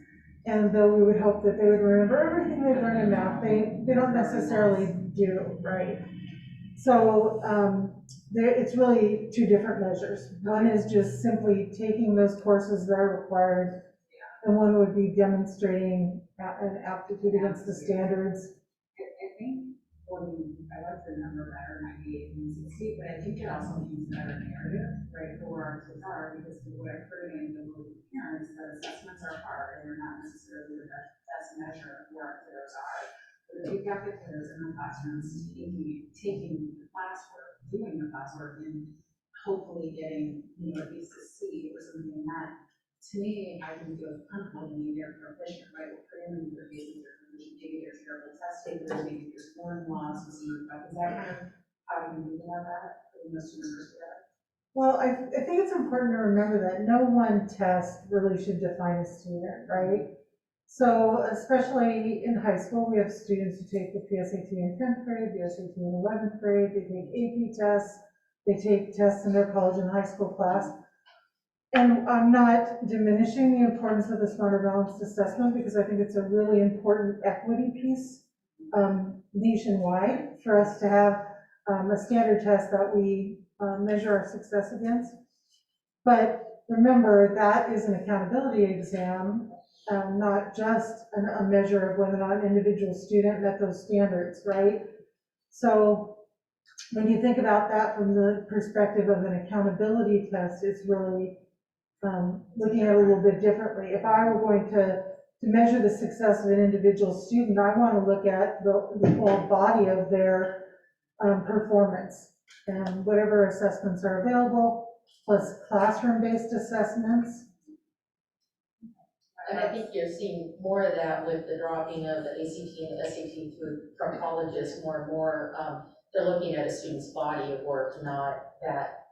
[SPEAKER 3] And though we would hope that they would remember everything they learned in math, they don't necessarily do, right? So it's really two different measures. One is just simply taking those courses that are required, and one would be demonstrating an aptitude against the standards.
[SPEAKER 7] I think, I like the number better, 98 and 60, but I think it also means better narrative, right, for where our kids are, because what I've heard anecdotally from parents, that assessments are hard, and they're not necessarily the best measure of where our kiddos are. But if you've got the kiddos in the classrooms taking the classwork, doing the classwork, and hopefully getting, at least a C or something like that, to me, I can feel comfortable when they're proficient, right? We're putting them in the cases they're proficient, maybe there's terrible test takers, maybe there's foreign laws, is that kind of how you think about that, putting those two numbers together?
[SPEAKER 3] Well, I think it's important to remember that no one test really should define a student, right? So especially in high school, we have students who take the PSAT in 10th grade, the SAT in 11th grade, they take AP tests, they take tests in their college and high school class. And I'm not diminishing the importance of the Smarter Balanced Assessment, because I think it's a really important equity piece nationwide for us to have a standard test that we measure our success against. But remember, that is an accountability exam, not just a measure of whether or not an individual student met those standards, right? So when you think about that from the perspective of an accountability test, it's really looking at it a little bit differently. If I were going to measure the success of an individual student, I want to look at the whole body of their performance, and whatever assessments are available, plus classroom-based assessments.
[SPEAKER 1] And I think you're seeing more of that with the dropping of the ACT and the SAT from colleges more and more. They're looking at a student's body of work, not that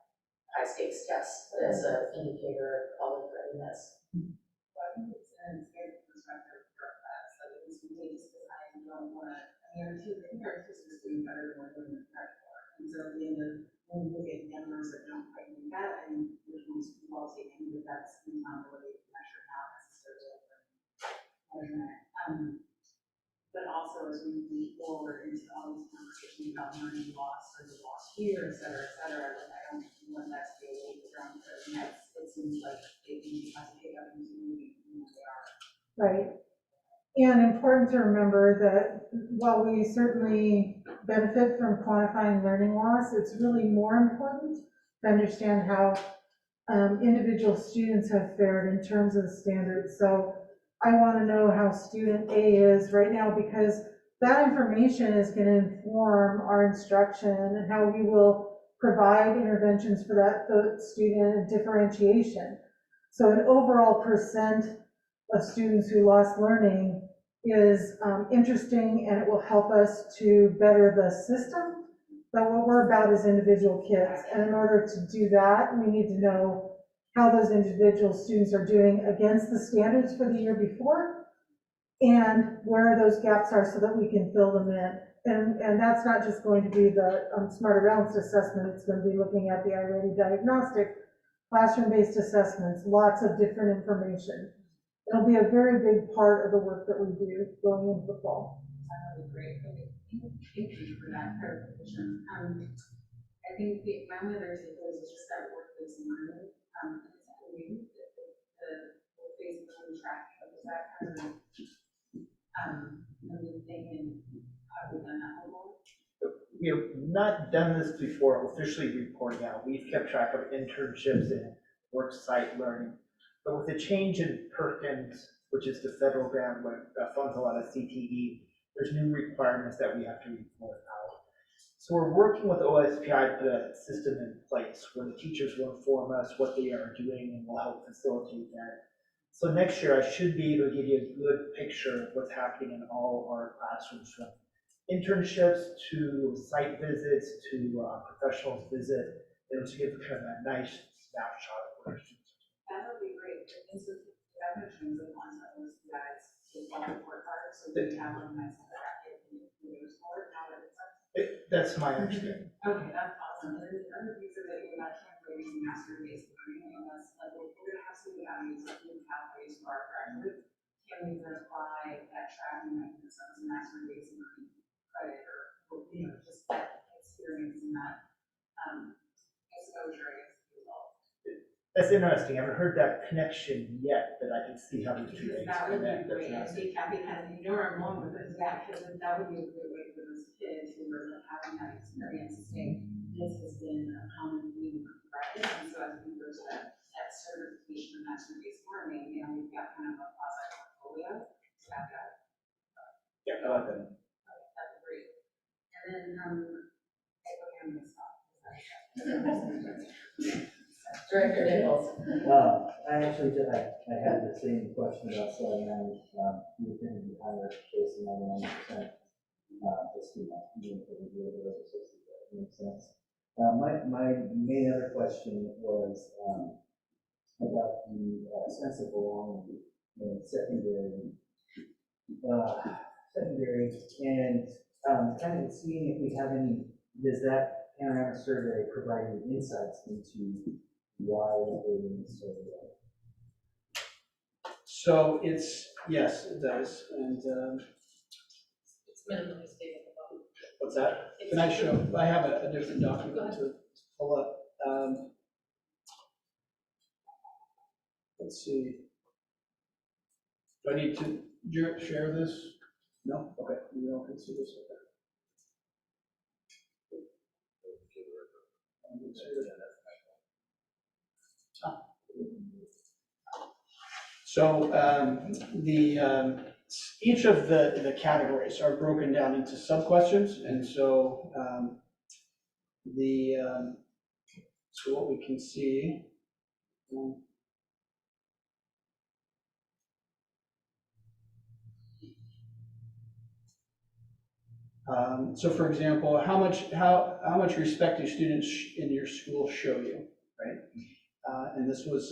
[SPEAKER 1] high stakes test as an indicator of college readiness.
[SPEAKER 7] Well, I think it's an good perspective for us, like, at least we take this because I don't want to, I think our kids are doing better than we're doing the credit for. And so at the end of, when we look at numbers that don't quite meet that, and which ones we've all taken, but that's the accountability measure, not necessarily a measurement. But also as we move forward into all these conversations about learning loss or the lost year, et cetera, like I don't want that to be a weight around the next. It seems like they can have to pick up and moving who they are.
[SPEAKER 3] Right. And important to remember that while we certainly benefit from quantifying learning loss, it's really more important to understand how individual students have fared in terms of the standards. So I want to know how student A is right now, because that information is going to inform our instruction and how we will provide interventions for the student and differentiation. So an overall percent of students who lost learning is interesting, and it will help us to better the system. But what we're about is individual kids. And in order to do that, we need to know how those individual students are doing against the standards for the year before, and where those gaps are so that we can fill them in. And that's not just going to be the Smarter Balanced Assessment, it's going to be looking at the iReady diagnostic, classroom-based assessments, lots of different information. It'll be a very big part of the work that we do going into the fall.
[SPEAKER 7] That would be great. Thank you for that clarification. I think my only other takeaway is just that work-based learning. Is that new? The work-based learning track, is that kind of a new thing, and have we done that before?
[SPEAKER 9] We have not done this before, officially reporting out. We've kept track of internships and work site learning. But with the change in Perkins, which is the federal grant that funds a lot of CTE, there's new requirements that we have to report out. So we're working with OSPI to put a system in place where the teachers will inform us what they are doing and will help facilitate that. So next year, I should be able to give you a good picture of what's happening in all our classrooms, from internships to site visits to professionals visit, and to give kind of a nice snapshot of what our students are doing.
[SPEAKER 7] That would be great. And so that mentions the ones that was guys take all the report cards, so they have them nice and bracket and there's more now that it's up.
[SPEAKER 9] That's my understanding.
[SPEAKER 7] Okay, that's awesome. And then the other piece of it, you're not translating master-based learning, and that's like, well, we're gonna have some values of new pathways for our graduates. Can we then apply that tracking mechanism to master-based learning credit, or, just that experience
[SPEAKER 9] That's interesting. I haven't heard that connection yet, but I can see how these two things
[SPEAKER 7] That would be
[SPEAKER 9] connect.
[SPEAKER 7] great, I think, because you know, I'm wrong with it, that, because that would be a great way for those kids who are not having that experience to say, this has been a common theme of practice, and so as we go to that certification and mastery-based learning, you know, we've got kind of a quasi portfolio, so I've got,
[SPEAKER 9] Yeah, I like that.
[SPEAKER 7] that'd be great. And then, okay, I'm gonna stop.
[SPEAKER 1] Director Nichols.
[SPEAKER 2] I actually did, I had the same question about slide 9, you would think it'd be higher based on 99%. Just, even if it would be a little over 60, that makes sense. My main other question was, about the sense of belonging in secondary, and kind of seeing if we have any, does that Panorama survey provide any insights into why we're doing so well?
[SPEAKER 10] So it's, yes, it does, and,
[SPEAKER 1] It's minimally stable.
[SPEAKER 10] what's that? Can I show, I have a different document to pull up. Let's see. Do I need to share this? No? Okay, you all can see this. So each of the categories are broken down into sub-questions, and so so what we can see. So for example, how much respect do students in your school show you, right? And this was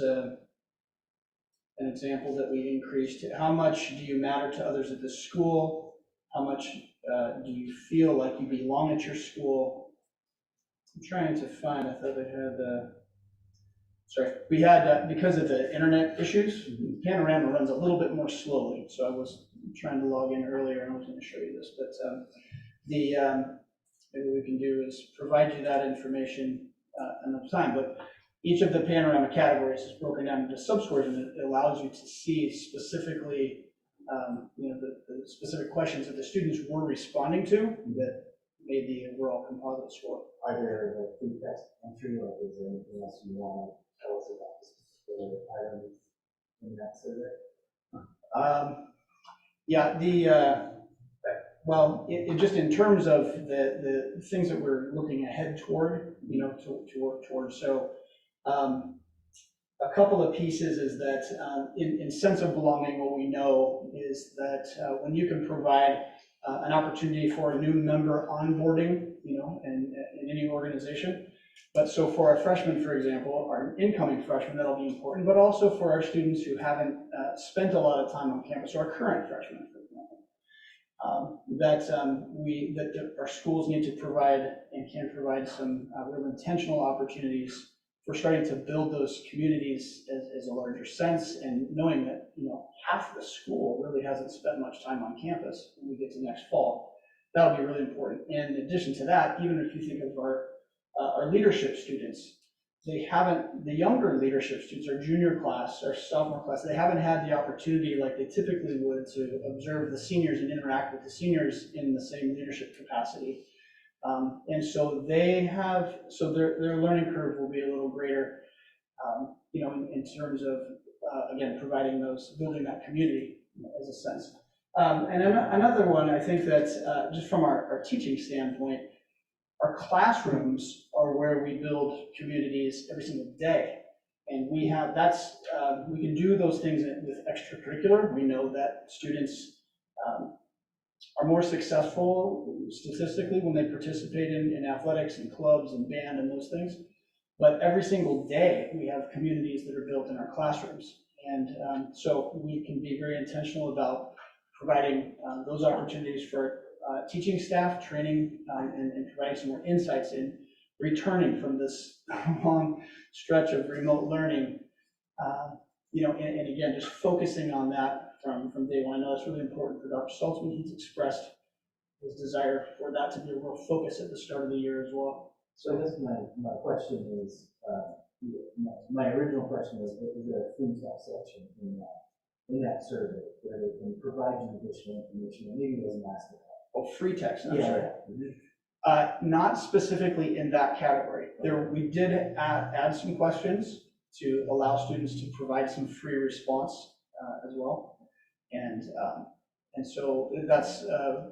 [SPEAKER 10] an example that we increased. How much do you matter to others at the school? How much do you feel like you belong at your school? I'm trying to find, I thought I had, sorry, we had, because of the internet issues, Panorama runs a little bit more slowly, so I was trying to log in earlier and I was going to show you this, but maybe what we can do is provide you that information another time, but each of the Panorama categories is broken down into subscores, and it allows you to see specifically, the specific questions that the students were responding to that made the overall composite score.
[SPEAKER 2] Are there like free text entry, or is there anything else you want to tell us about this particular item in that survey?
[SPEAKER 10] Well, it just in terms of the things that we're looking ahead toward, to work towards. So a couple of pieces is that in sense of belonging, what we know is that when you can provide an opportunity for a new member onboarding, in any organization. But so for our freshmen, for example, our incoming freshmen, that'll be important, but also for our students who haven't spent a lot of time on campus, or our current freshmen, for example, that our schools need to provide and can provide some real intentional opportunities for starting to build those communities as a larger sense, and knowing that, half the school really hasn't spent much time on campus when we get to next fall. That'll be really important. And in addition to that, even if you think of our leadership students, the younger leadership students, our junior class, our sophomore class, they haven't had the opportunity like they typically would to observe the seniors and interact with the seniors in the same leadership capacity. And so their learning curve will be a little greater, in terms of, again, building that community as a sense. And another one, I think that just from our teaching standpoint, our classrooms are where we build communities every single day. And we can do those things with extracurricular. We know that students are more successful statistically when they participate in athletics and clubs and band and those things. But every single day we have communities that are built in our classrooms. And so we can be very intentional about providing those opportunities for teaching staff, training, and providing some more insights in returning from this long stretch of remote learning, and again, just focusing on that from day one. I know it's really important for Dr. Saltzman. He's expressed his desire for that to be a real focus at the start of the year as well.
[SPEAKER 2] So I guess my question is, My original question was, is there a free text section in that survey where they can provide you additional information, and maybe it wasn't asked about?
[SPEAKER 10] Oh, free text, I'm
[SPEAKER 2] Yeah,
[SPEAKER 10] sorry. Not specifically in that category. We did add some questions to allow students to provide some free response as well. And so that's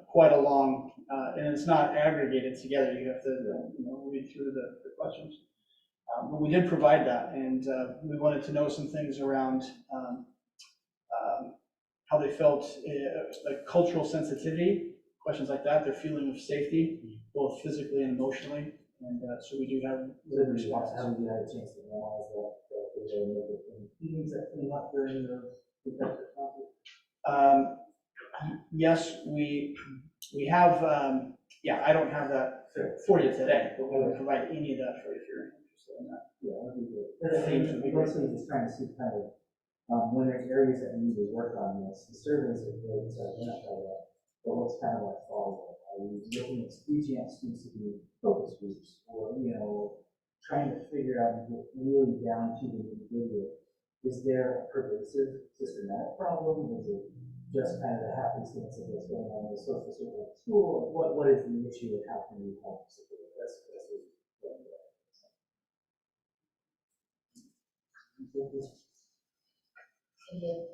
[SPEAKER 10] quite a long, and it's not aggregated together. You have to read through the questions. But we did provide that, and we wanted to know some things around how they felt, like cultural sensitivity, questions like that, their feeling of safety, both physically and emotionally. And so we do have the responses.
[SPEAKER 2] Haven't you had a chance to analyze that data and look at any feelings that came up during the conference?
[SPEAKER 10] Yes, we have, I don't have that for you today, but we will provide any of that for you if you're interested in that.
[SPEAKER 2] Yeah, that would be good. Mostly just trying to see kind of, when there's areas that we need to work on this, the surveys are great to identify that, but what's kind of like follow-up? Are we looking at reaching out students to do focus groups, or, trying to figure out and get really down to the individual? Is there a pervasive systematic problem? Is it just kind of the happenstance of what's going on in the social circle at school? What is the issue, and how can we help support it? That's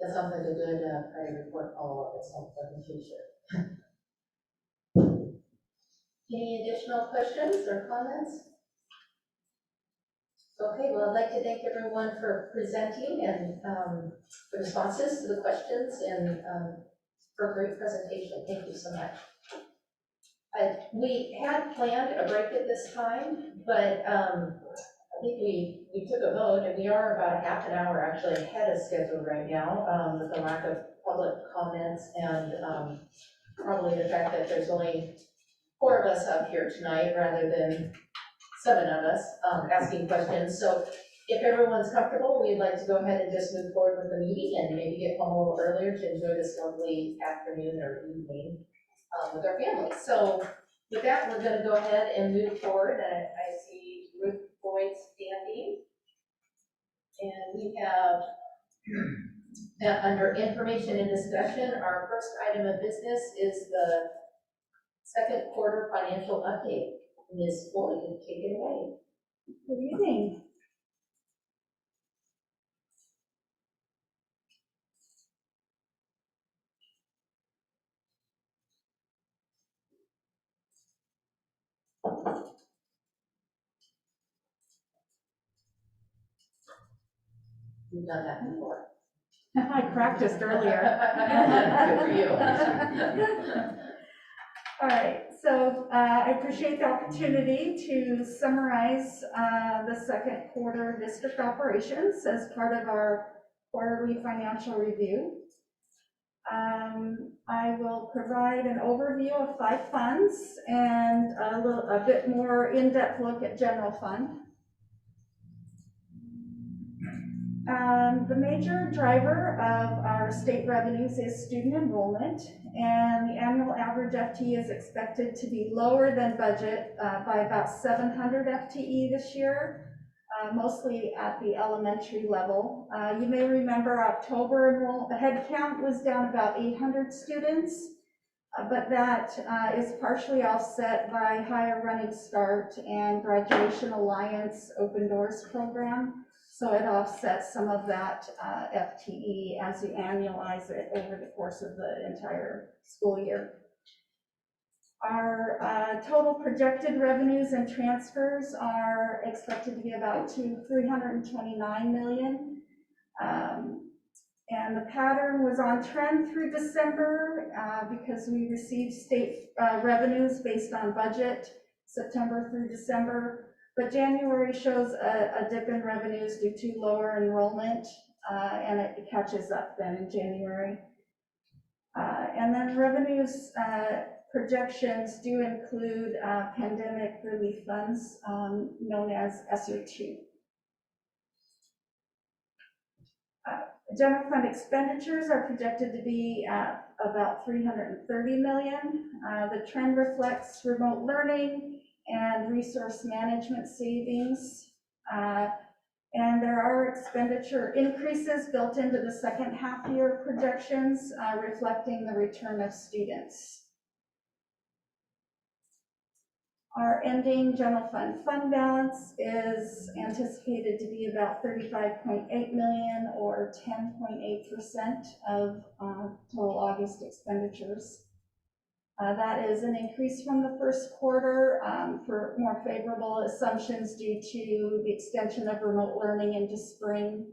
[SPEAKER 1] That sounds like a good prior report follow-up at some point in the future. Any additional questions or comments? Okay, well, I'd like to thank everyone for presenting and the responses to the questions, and for a great presentation. Thank you so much. We had planned a break at this time, but I think we took a vote, and we are about a half an hour actually ahead of schedule right now, with the lack of public comments and probably the fact that there's only 4 of us up here tonight rather than 7 of us asking questions. So if everyone's comfortable, we'd like to go ahead and just move forward with the meeting and maybe get home a little earlier to enjoy this lovely afternoon or evening with our families. So with that, we're going to go ahead and move forward. And I see Ruth Boyd standing. And we have, under information and discussion, our first item of business is the second quarter financial update. Ms. Boyd, take it away.
[SPEAKER 13] Good evening.
[SPEAKER 1] We've done that before.
[SPEAKER 13] I practiced earlier.
[SPEAKER 1] Good for you.
[SPEAKER 13] All right, so I appreciate the opportunity to summarize the second quarter district operations as part of our quarterly financial review. I will provide an overview of 5 funds and a bit more in-depth look at general fund. The major driver of our state revenues is student enrollment, and the annual average FTE is expected to be lower than budget by about 700 FTE this year, mostly at the elementary level. You may remember October head count was down about 800 students, but that is partially offset by higher running start and Graduation Alliance Open Doors program. So it offsets some of that FTE as you annualize it over the course of the entire school year. Our total projected revenues and transfers are expected to be about $329 million. And the pattern was on trend through December because we received state revenues based on budget, September through December. But January shows a dip in revenues due to lower enrollment, and it catches up then in January. And then revenues projections do include pandemic relief funds known as SR2. General fund expenditures are projected to be at about $330 million. The trend reflects remote learning and resource management savings. And there are expenditure increases built into the second half year projections, reflecting the return of students. Our ending general fund balance is anticipated to be about 35.8 million, or 10.8% of total August expenditures. That is an increase from the first quarter for more favorable assumptions due to the extension of remote learning into spring,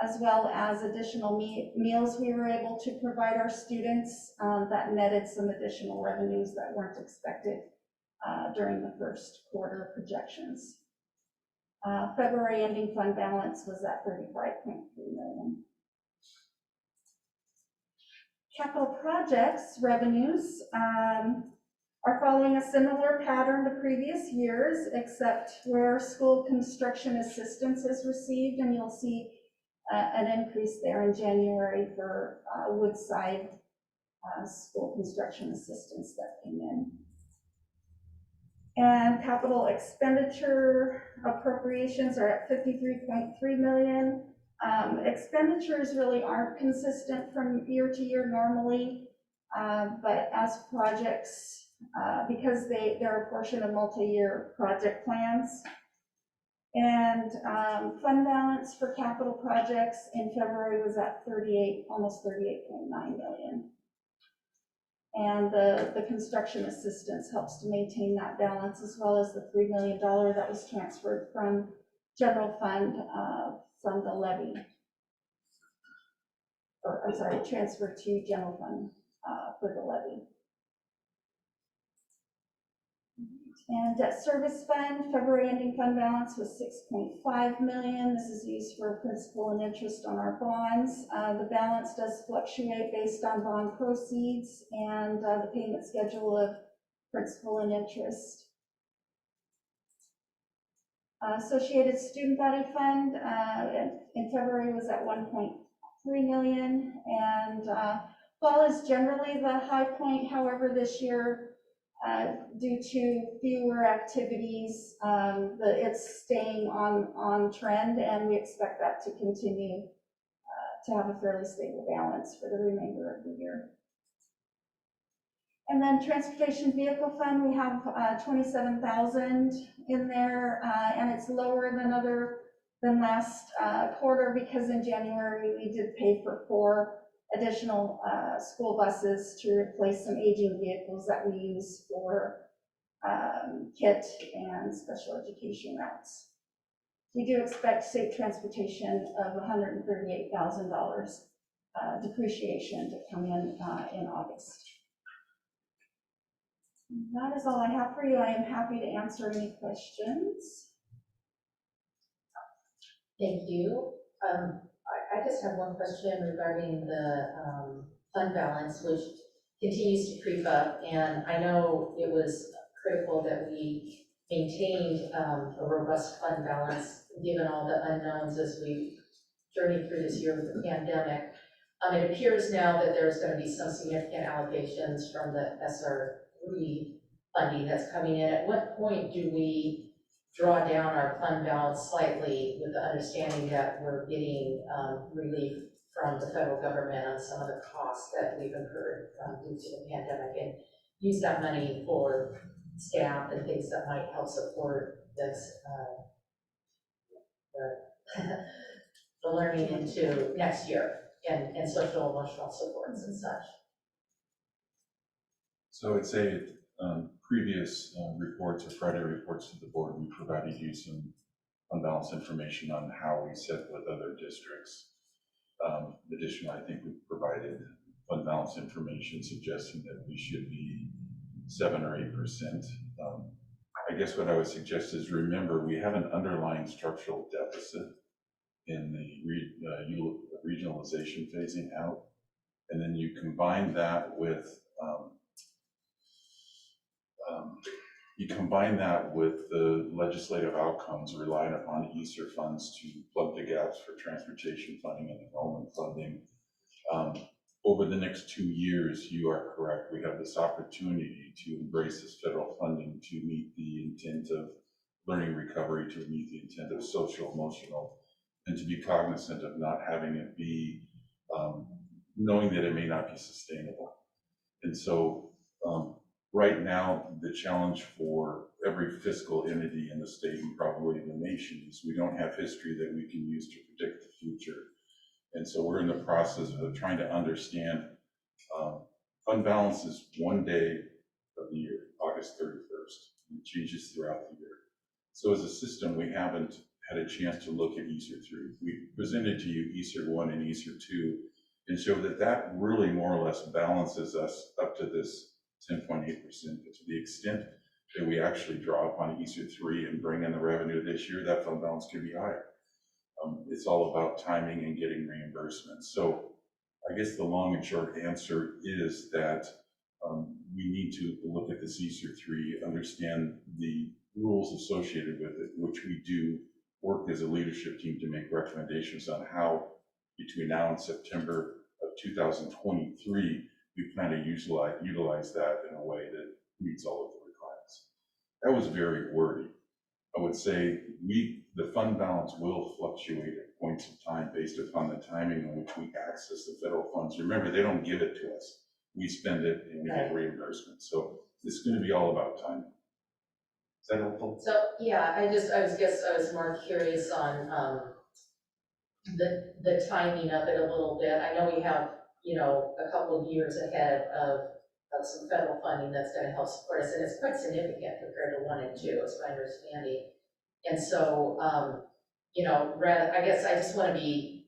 [SPEAKER 13] as well as additional meals we were able to provide our students that netted some additional revenues that weren't expected during the first quarter projections. February ending fund balance was at 35.3 million. Capital projects revenues are following a similar pattern to previous years, except where school construction assistance is received, and you'll see an increase there in January for Woodside school construction assistance that came in. And capital expenditure appropriations are at 53.3 million. Expenditures really aren't consistent from year to year normally, but as projects, because they're a portion of multi-year project plans. And fund balance for capital projects in February was at almost 38.9 million. And the construction assistance helps to maintain that balance, as well as the $3 million that was transferred from general fund from the levy. Or, I'm sorry, transferred to general fund for the levy. And debt service fund, February ending fund balance was 6.5 million. This is used for principal and interest on our bonds. The balance does fluctuate based on bond proceeds and the payment schedule of principal and interest. Associated Student Body Fund in February was at 1.3 million, and fall is generally the high point. However, this year, due to fewer activities, it's staying on trend, and we expect that to continue to have a fairly stable balance for the remainder of the year. And then Transportation Vehicle Fund, we have 27,000 in there, and it's lower than last quarter, because in January we did pay for 4 additional school buses to replace some aging vehicles that we use for KIT and special education routes. We do expect state transportation of $138,000 depreciation to come in August. That is all I have for you. I am happy to answer any questions.
[SPEAKER 1] Thank you. I just have one question regarding the fund balance, which continues to creep up. And I know it was critical that we maintained a robust fund balance, given all the unknowns as we journeyed through this year with the pandemic. It appears now that there's going to be some significant allocations from the SR3 funding that's coming in. At what point do we draw down our fund balance slightly, with the understanding that we're getting relief from the federal government on some of the costs that we've incurred due to the pandemic, and use that money for staff and things that might help support this, the learning into next year, and social emotional supports and such?
[SPEAKER 14] So I would say previous reports or Friday reports to the board, we provided you some unbalanced information on how we sit with other districts. Additionally, I think we provided fund balance information suggesting that we should be 7 or 8%. I guess what I would suggest is, remember, we have an underlying structural deficit in the regionalization phasing out, and then you combine that with the legislative outcomes relying upon ESSER funds to plug the gaps for transportation funding and enrollment funding. Over the next 2 years, you are correct, we have this opportunity to embrace this federal funding to meet the intent of learning recovery, to meet the intent of social emotional and to be cognizant of not having it be, knowing that it may not be sustainable. And so right now, the challenge for every fiscal entity in the state and probably in the nation is we don't have history that we can use to predict the future. And so we're in the process of trying to understand fund balance is one day of the year, August 31st. It changes throughout the year. So as a system, we haven't had a chance to look at ESER 3. We presented to you ESER 1 and ESER 2 and show that that really more or less balances us up to this 10.8%. But to the extent that we actually draw upon ESER 3 and bring in the revenue this year, that fund balance could be higher. It's all about timing and getting reimbursements. So I guess the long and short answer is that we need to look at this ESER 3, understand the rules associated with it, which we do work as a leadership team to make recommendations on how between now and September of 2023, we plan to utilize that in a way that meets all of the requirements. That was very wordy. I would say the fund balance will fluctuate at points of time based upon the timing in which we access the federal funds. Remember, they don't give it to us. We spend it and we get reimbursement. So it's going to be all about timing. Is that helpful?
[SPEAKER 1] So, yeah, I was more curious on the timing of it a little bit. I know we have, a couple of years ahead of some federal funding that's going to help support us, and it's quite significant compared to 1 and 2, is my understanding. And so, I guess I just want to be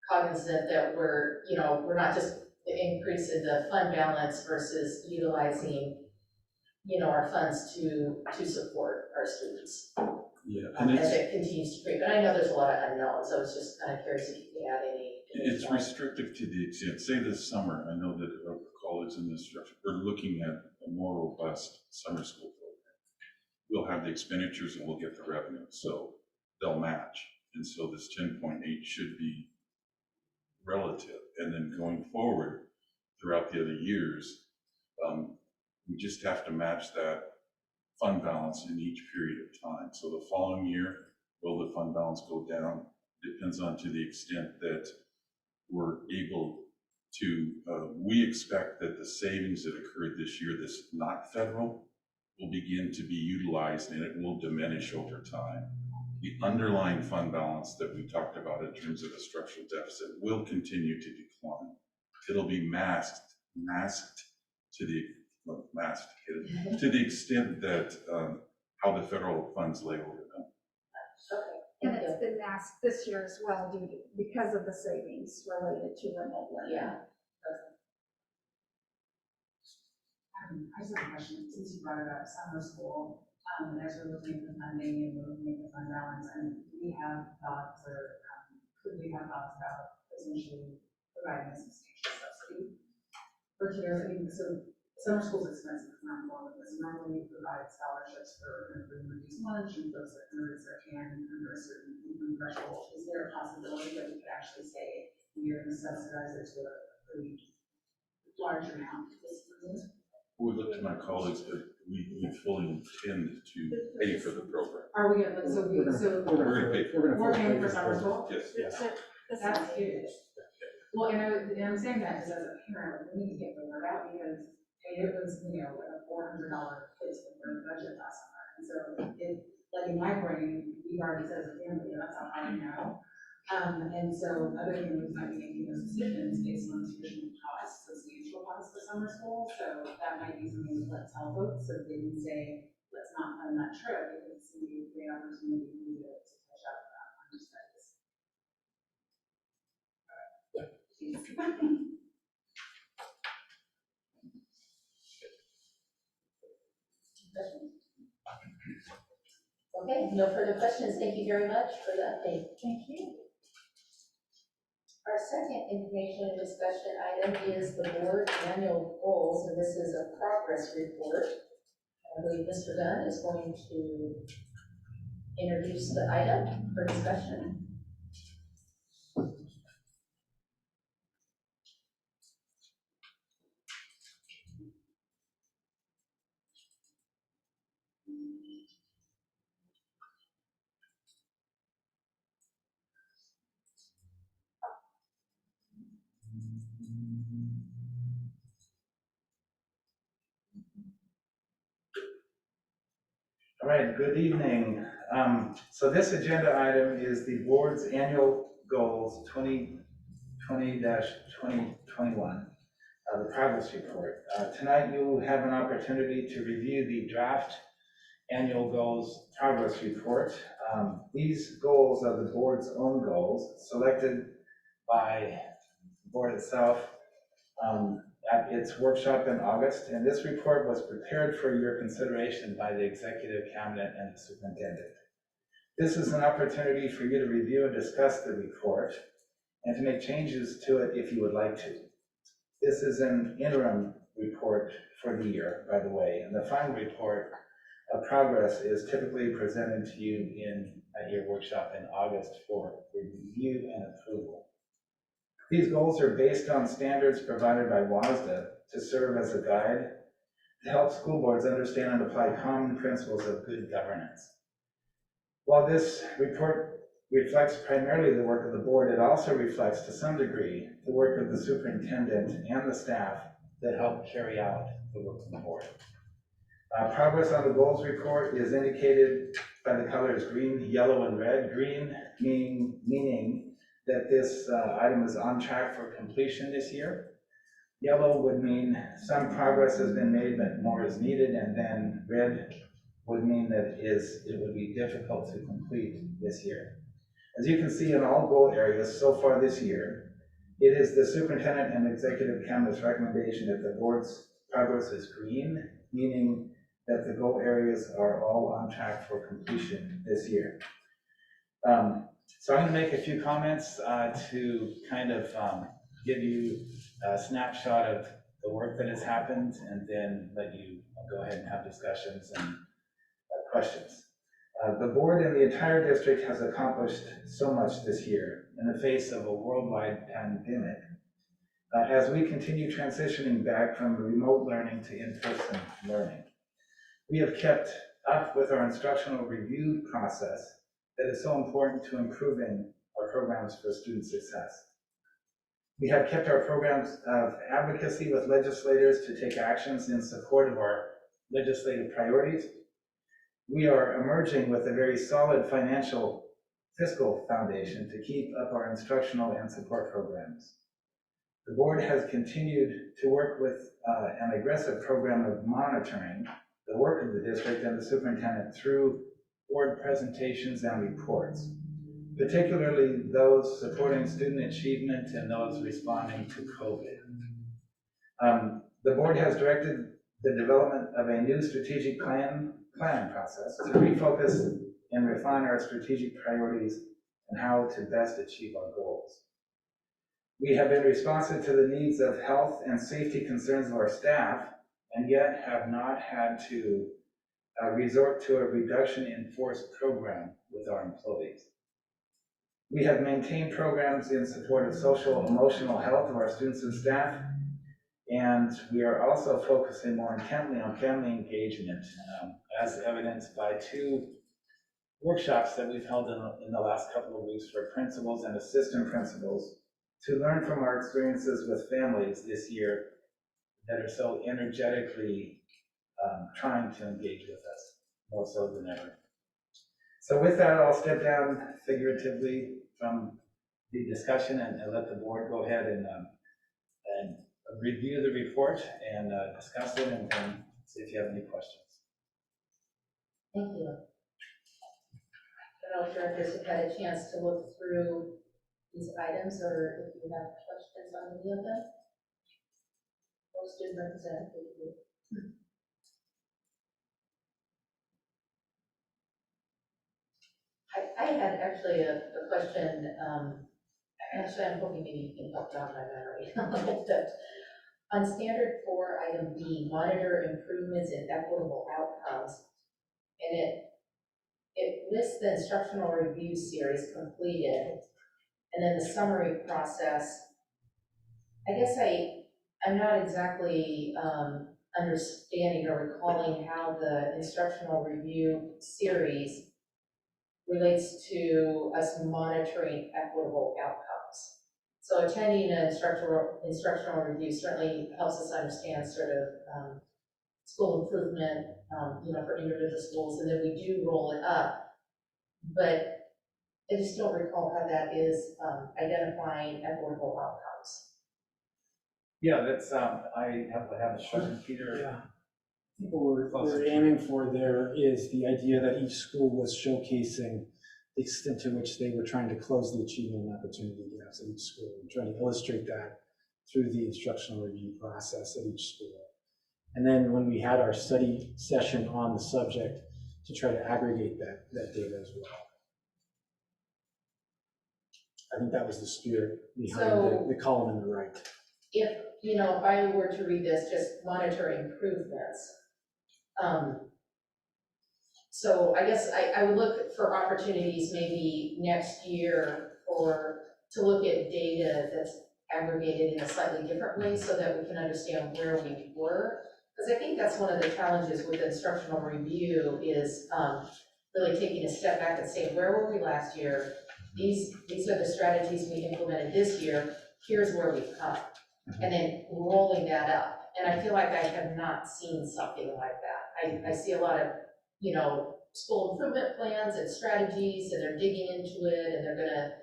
[SPEAKER 1] cognizant that we're not just the increase in the fund balance versus utilizing, our funds to support our students.
[SPEAKER 14] Yeah,
[SPEAKER 1] As it continues to creep. But I know there's a lot of unknowns, so I was just kind of curious if you could add any.
[SPEAKER 14] It's restrictive to the extent, say this summer, I know that colleagues in this structure, we're looking at a more robust summer school program. We'll have the expenditures and we'll get the revenue, so they'll match. And so this 10.8 should be relative. And then going forward throughout the other years, we just have to match that fund balance in each period of time. So the following year, will the fund balance go down? Depends on to the extent that we're able to, we expect that the savings that occurred this year that's not federal will begin to be utilized and it will diminish over time. The underlying fund balance that we talked about in terms of a structural deficit will continue to decline. It'll be masked to the extent that how the federal funds lay over them.
[SPEAKER 13] And it's been masked this year as well because of the savings related to remote learning.
[SPEAKER 1] Yeah.
[SPEAKER 7] I just have a question, since you brought it up, summer school, as we're looking at the funding and we're looking at the fund balance, and we have thoughts or could we have thoughts about essentially providing a substantial subsidy for tutors? I mean, so summer school is expensive, it's not involved with this. Normally we provide scholarships for reduced lunch and folks that can raise their hand under a certain income threshold. Is there a possibility that we could actually say we're going to subsidize it to a pretty large amount?
[SPEAKER 14] We look to my colleagues, but we fully intend to pay for the program.
[SPEAKER 7] Are we going to,
[SPEAKER 14] We're going to pay for it.
[SPEAKER 7] We're paying for summer school?
[SPEAKER 14] Yes.
[SPEAKER 7] That's huge. Well, and I'm saying that because as a parent, we need to get the word out because it was, like a $400 kids for the budget last summer. And so like in my brain, we've already said as a family, that's how high we know. And so other families might be making those decisions based on tuition costs, substantial costs for summer school. So that might be something that let's help folks so they can say, let's not fund that trip because it's going to be a great opportunity for you to catch up on your studies.
[SPEAKER 1] Okay, no further questions. Thank you very much for the update.
[SPEAKER 13] Thank you.
[SPEAKER 1] Our second information and discussion item is the board annual goals, and this is a progress report. I believe Mr. Gunn is going to introduce the item for discussion.
[SPEAKER 15] All right, good evening. So this agenda item is the board's annual goals 2020-2021, the progress report. Tonight you have an opportunity to review the draft annual goals progress report. These goals are the board's own goals selected by the board itself at its workshop in August, and this report was prepared for your consideration by the executive cabinet and the superintendent. This is an opportunity for you to review and discuss the report and to make changes to it if you would like to. This is an interim report for the year, by the way, and the final report of progress is typically presented to you at your workshop in August for review and approval. These goals are based on standards provided by WASDA to serve as a guide to help school boards understand and apply common principles of good governance. While this report reflects primarily the work of the board, it also reflects to some degree the work of the superintendent and the staff that help carry out the work of the board. Progress on the goals report is indicated by the colors green, yellow, and red. Green meaning that this item is on track for completion this year. Yellow would mean some progress has been made, but more is needed, and then red would mean that it would be difficult to complete this year. As you can see in all goal areas so far this year, it is the superintendent and executive cabinet's recommendation that the board's progress is green, meaning that the goal areas are all on track for completion this year. So I'm going to make a few comments to kind of give you a snapshot of the work that has happened, and then let you go ahead and have discussions and questions. The board and the entire district has accomplished so much this year in the face of a worldwide pandemic as we continue transitioning back from remote learning to in-person learning. We have kept up with our instructional review process that is so important to improving our programs for student success. We have kept our programs of advocacy with legislators to take actions in support of our legislative priorities. We are emerging with a very solid fiscal foundation to keep up our instructional and support programs. The board has continued to work with an aggressive program of monitoring the work of the district and the superintendent through board presentations and reports, particularly those supporting student achievement and those responding to COVID. The board has directed the development of a new strategic planning process to refocus and refine our strategic priorities and how to best achieve our goals. We have been responsive to the needs of health and safety concerns of our staff, and yet have not had to resort to a reduction in force program with our employees. We have maintained programs in support of social emotional health of our students and staff, and we are also focusing more intently on family engagement, as evidenced by 2 workshops that we've held in the last couple of weeks for principals and assistant principals to learn from our experiences with families this year that are so energetically trying to engage with us, more so than ever. So with that, I'll step down figuratively from the discussion and let the board go ahead and review the report and discuss it, and see if you have any questions.
[SPEAKER 1] Thank you. I don't know if directors have had a chance to look through these items, or if you have questions on any of them. Student representative. I had actually a question. Actually, I'm hoping maybe you can help down my memory a little bit. On standard 4, item B, monitor improvements in equitable outcomes, and it lists the instructional review series completed, and then the summary process. I guess I'm not exactly understanding or recalling how the instructional review series relates to us monitoring equitable outcomes. So attending an instructional review certainly helps us understand sort of school improvement, for individual schools, and then we do roll it up. But I just don't recall how that is identifying equitable outcomes.
[SPEAKER 16] Yeah, that's, I have a question, Peter.
[SPEAKER 17] Yeah. I think what we're aiming for there is the idea that each school was showcasing the extent to which they were trying to close the achievement and opportunity gaps at each school, and trying to illustrate that through the instructional review process at each school. And then when we had our study session on the subject, to try to aggregate that data as well. I think that was the spirit behind the column on the right.
[SPEAKER 1] If I were to read this, just monitor improvements. So I guess I would look for opportunities maybe next year to look at data that's aggregated in a slightly different way so that we can understand where we were. Because I think that's one of the challenges with instructional review is really taking a step back and saying, where were we last year? These are the strategies we implemented this year. Here's where we've come. And then rolling that up. And I feel like I have not seen something like that. I see a lot of, school improvement plans and strategies, and they're digging into it, and they're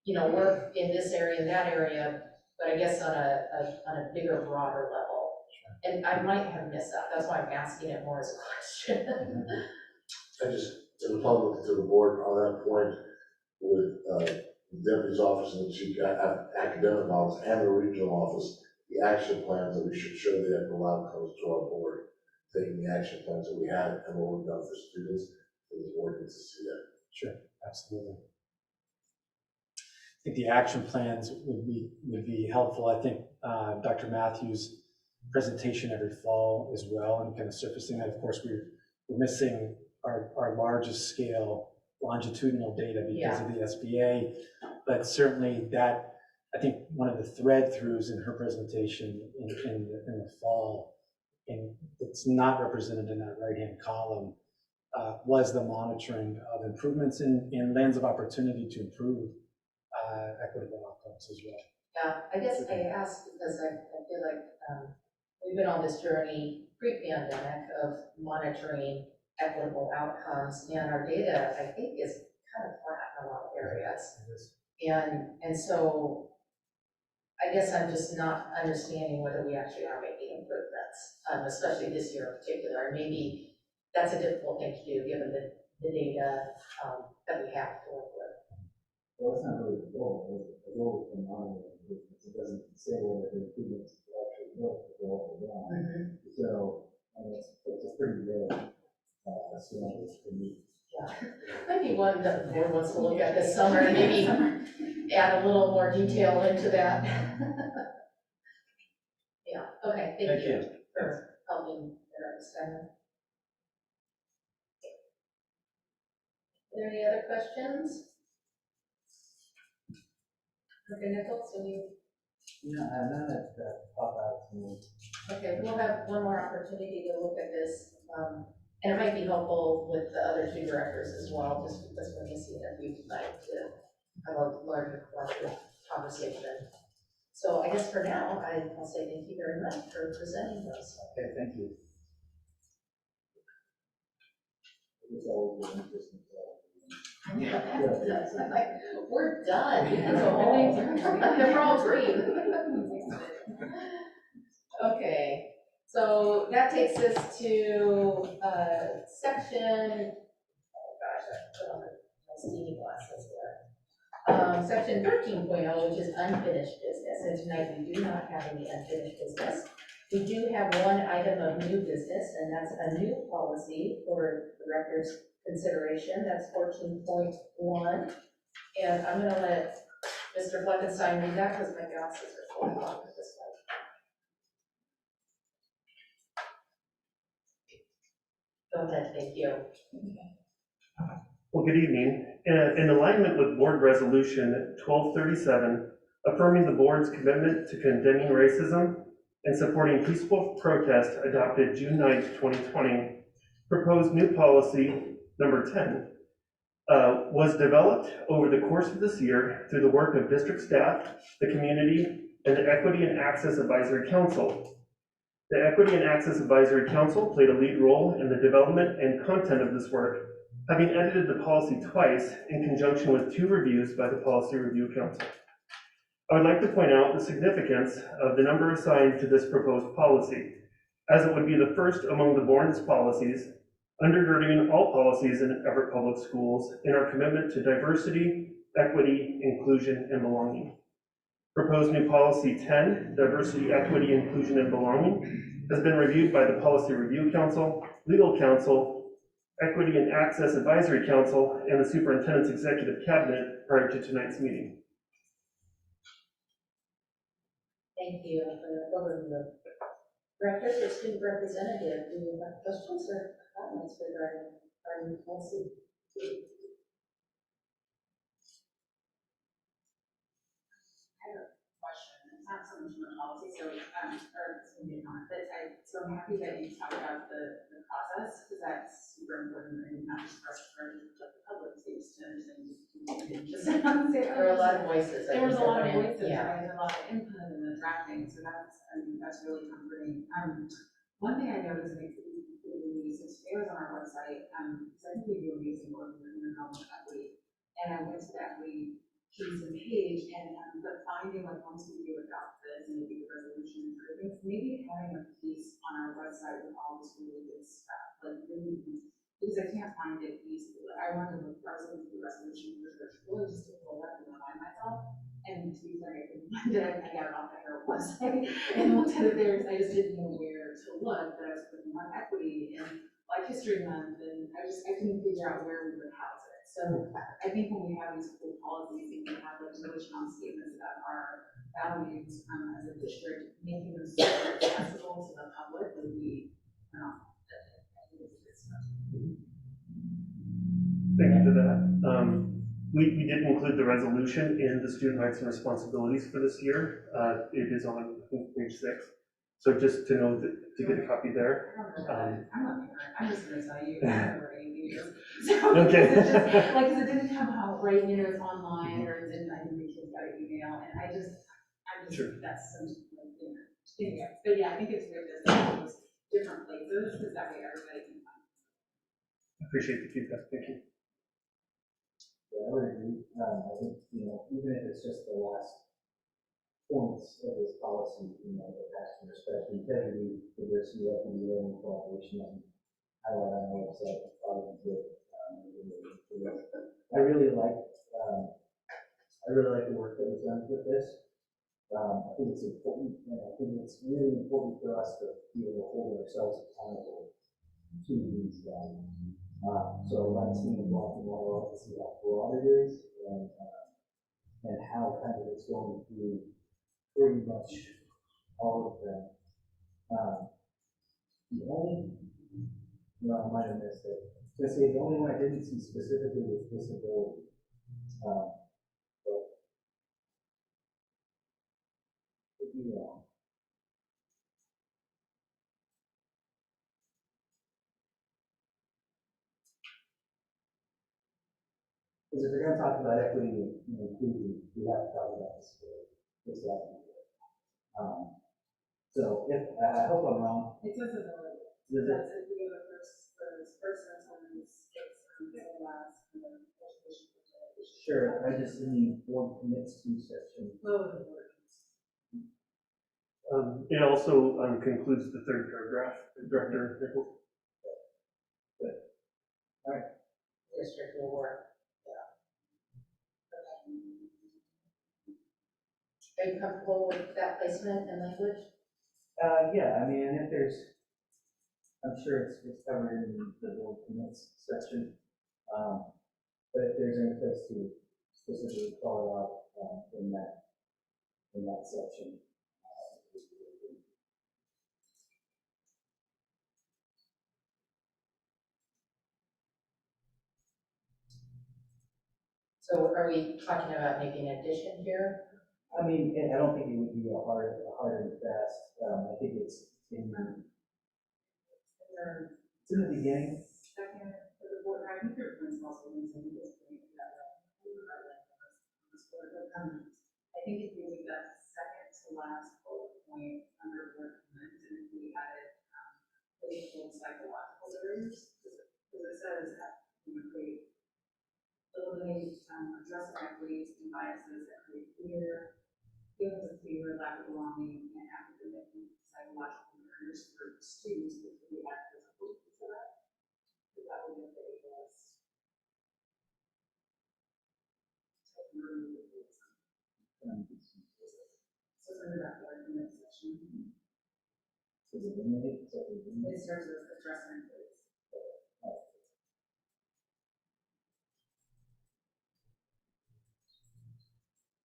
[SPEAKER 1] gonna, work in this area and that area, but I guess on a bigger, broader level. And I might have missed that. That's why I'm asking it more as a question.
[SPEAKER 5] I just, to the public, to the board, on that point, with the deputy's office and the chief academic office and the regional office, the action plans that we should show the equitable outcomes to our board, taking the action plans that we had and what we've done for students, and the board needs to see that.
[SPEAKER 17] Sure, absolutely. I think the action plans would be helpful. I think Dr. Matthews' presentation every fall as well, and kind of surfacing that. Of course, we're missing our largest scale longitudinal data because of the SBA, but certainly that, I think one of the thread throughs in her presentation in the fall, and it's not represented in that right-hand column, was the monitoring of improvements in lands of opportunity to improve equitable outcomes as well.
[SPEAKER 1] Yeah, I guess I asked because I feel like we've been on this journey pre-pandemic of monitoring equitable outcomes, and our data, I think, is kind of flat in a lot of areas. And so I guess I'm just not understanding whether we actually are making improvements, especially this year in particular. And maybe that's a difficult thing to do given the data that we have to work with.
[SPEAKER 2] Well, that's not really the goal. The goal is to monitor improvements. It doesn't say whether the improvements are actually built or go up or down. So, it's a pretty rare standard for me.
[SPEAKER 1] Yeah, might be one that the board wants to look at this summer and maybe add a little more detail into that. Yeah, okay, thank you for helping understand. Are there any other questions? Okay, Nichols,
[SPEAKER 2] None that pop out to me.
[SPEAKER 1] Okay, we'll have one more opportunity to look at this. And it might be helpful with the other two directors as well, just because we're missing a few tonight to have a larger collective conversation. So I guess for now, I'll say thank you very much for presenting those.
[SPEAKER 2] Okay, thank you. It's always an interesting
[SPEAKER 1] We're done. They're all green. Okay. So that takes us to section, oh gosh, I put on my steamy glasses here. Section 13.0, which is unfinished business. And tonight we do not have any unfinished business. We do have one item of new business, and that's a new policy for the director's consideration. That's 14.1. And I'm going to let Mr. Fleckenstein read that because my glasses are falling off at this point. Go ahead, thank you.
[SPEAKER 18] Well, good evening. In alignment with Board Resolution 1237, affirming the board's commitment to condemning racism and supporting peaceful protest adopted June 9, 2020, proposed new policy number 10 was developed over the course of this year through the work of district staff, the community, and the Equity and Access Advisory Council. The Equity and Access Advisory Council played a lead role in the development and content of this work, having edited the policy twice in conjunction with 2 reviews by the Policy Review Council. I would like to point out the significance of the number assigned to this proposed policy, as it would be the first among the board's policies, undergirding all policies in Everett Public Schools in our commitment to diversity, equity, inclusion, and belonging. Proposed new policy 10, diversity, equity, inclusion, and belonging, has been reviewed by the Policy Review Council, Legal Counsel, Equity and Access Advisory Council, and the Superintendent's Executive Cabinet prior to tonight's meeting.
[SPEAKER 1] Thank you for the overview. Directors or student representative, do you have questions or comments regarding our new policy?
[SPEAKER 7] Not so much on the policy, so, or it's gonna be a comment, but so I'm happy that you talked about the process, because that's super important, and not just for us, but the public, so just to understand.
[SPEAKER 1] There were a lot of voices.
[SPEAKER 7] There was a lot of voices,
[SPEAKER 1] Yeah.
[SPEAKER 7] right, a lot of input in the drafting, so that's, I mean, that's really comforting. One thing I noticed, and since today was on our website, because I think we do amazing work in the realm of equity, and I went to the equity piece and page, and but finding like once we do adopt this and maybe the resolution for things, maybe having a piece on our website with all this really good stuff, like really, because I can't find it easily. Like I wanted to look for the resolution for church, really just to pull up and remind myself. And to be fair, I got it off the Herald website and looked at it there, because I just didn't know where to look, but I was clicking on equity and like History Month, and I couldn't figure out where we would house it. So I think when we have these cool policies, we can have like really strong statements about our values as a district, making them so accessible to the public would be phenomenal.
[SPEAKER 18] Thank you for that. We did include the resolution in the student rights and responsibilities for this year. It is on, I think, page 6. So just to know that, to get a copy there.
[SPEAKER 7] I'm not a parent, I'm just gonna tell you, I don't know anything else. So,
[SPEAKER 18] Okay.
[SPEAKER 7] It's just, like, cause it didn't come out right, it's online, or it didn't, I didn't make kids got an email, and I'm just,
[SPEAKER 18] Sure.
[SPEAKER 7] that's some, anyway, but yeah, I think it's good to have those different places, because that way everybody can find it.
[SPEAKER 18] Appreciate the feedback. Thank you.
[SPEAKER 2] Yeah, I would agree. I think, even if it's just the last points of this policy, the passion, respect, integrity, diversity, equity, and cooperation, and highlight on the website, probably good. I really like the work that was done with this. I think it's important, and I think it's really important for us to be able to hold ourselves accountable to these values. So I like seeing it black and white, I like to see how broad it is, and how kind of it's going through pretty much all of them. The only, I might have missed it. I was gonna say the only one I didn't see specifically was disability. But could be wrong. Because if we're going to talk about equity and inclusion, we have to talk about disability. Just that. So if I hope I'm wrong.
[SPEAKER 7] It says ability.
[SPEAKER 2] Does it?
[SPEAKER 7] That's if we go to first sentence, it's the last, and then
[SPEAKER 2] Sure, I just need board commits to section.
[SPEAKER 18] It also concludes the 3rd paragraph, Director Nichols.
[SPEAKER 2] Good. All right.
[SPEAKER 1] District will work. Are you comfortable with that placement and language?
[SPEAKER 2] Yeah, I mean, and if there's, I'm sure it's covered in the board commits section. But if there's any place to specifically call it out in that section.
[SPEAKER 1] So are we talking about making an addition here?
[SPEAKER 2] I mean, I don't think it would be a hard and fast. I think it's in the beginning.
[SPEAKER 7] Second, for the board, I think your principals will be saying this. students, which would be active as a group, is that right? Because that would be a big list. So under that argument section.
[SPEAKER 2] Does it eliminate?
[SPEAKER 7] It starts with addressing employees.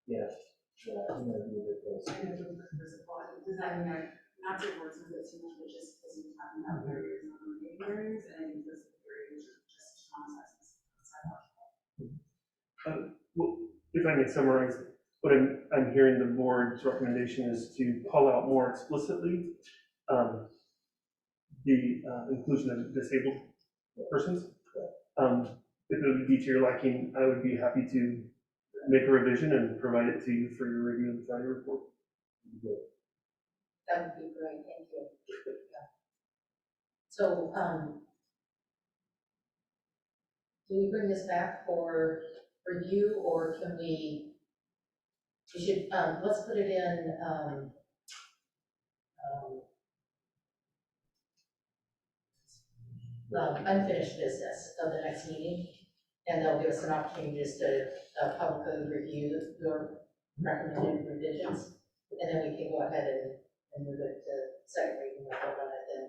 [SPEAKER 2] Yes. Yeah, I'm gonna move it close.
[SPEAKER 7] I know there's a lot, does that mean like, not to words with it too much, but just because you're talking about barriers, not eliminating barriers, and I think those barriers are just non-sizes.
[SPEAKER 18] Well, if I may summarize, what I'm hearing the board's recommendation is to call out more explicitly the inclusion of disabled persons. If it would be to your liking, I would be happy to make a revision and provide it to you for your review of the Friday report.
[SPEAKER 1] That would be great, thank you. Yeah. So, do we bring this back for review, or can we should, let's put it in, unfinished business of the next meeting, and they'll give us an opportunity just to publicly review your recommended revisions, and then we can go ahead and move it to second reading and vote on it then.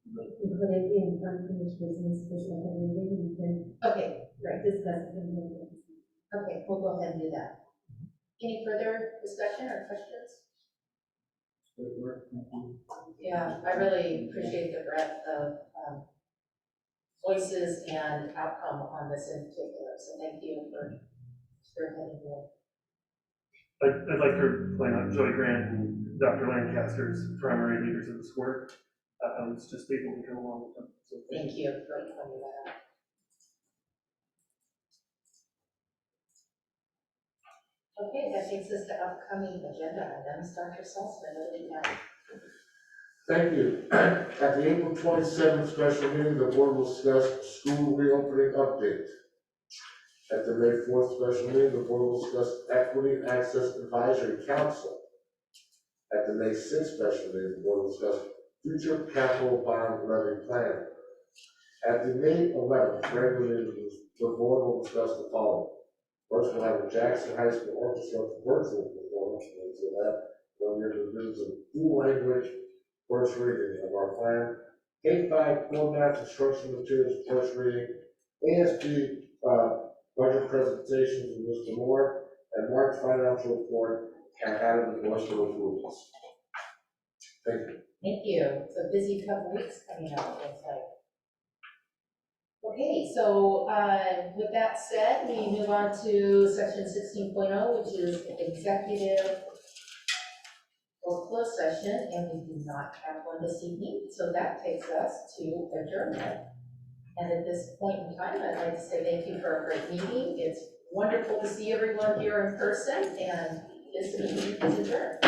[SPEAKER 12] We put it in unfinished business for second reading, we can
[SPEAKER 1] Okay, great.
[SPEAKER 12] discuss it in more.
[SPEAKER 1] Okay, we'll go ahead and do that. Any further discussion or questions?
[SPEAKER 2] Good work, thank you.
[SPEAKER 1] Yeah, I really appreciate the breadth of voices and outcome on this in particular, so thank you for spearheading it.
[SPEAKER 18] I'd like to point out Joy Grant and Dr. Lancaster's primary leaders of this work. I was just able to come along with them. So
[SPEAKER 1] Thank you for pointing that out. Okay, that takes us to upcoming agenda items. Dr. Salzman, what do you have?
[SPEAKER 5] Thank you. At the April 27th special meeting, the board will discuss school reopening update. At the May 4th special meeting, the board will discuss Equity Access Advisory Council. At the May 6th special meeting, the board will discuss future capital bond levy plan. At the May 11th regular meeting, the board will discuss the following. First, we'll have a Jackson High School Orchestra virtual performance. We'll that. We'll get to do some dual language first reading of our plan. K-5 core math instruction materials first reading. ASP budget presentations with Mr. Moore, and March financial report and added endorsement approvals. Thank you.
[SPEAKER 1] Thank you. It's a busy couple weeks coming up, it looks like. Okay, so with that said, we move on to section 16.0, which is executive or closed session, and we do not have one this evening, so that takes us to adjournment. And at this point in time, I'd like to say thank you for a great meeting. It's wonderful to see everyone here in person, and this meeting is adjourned.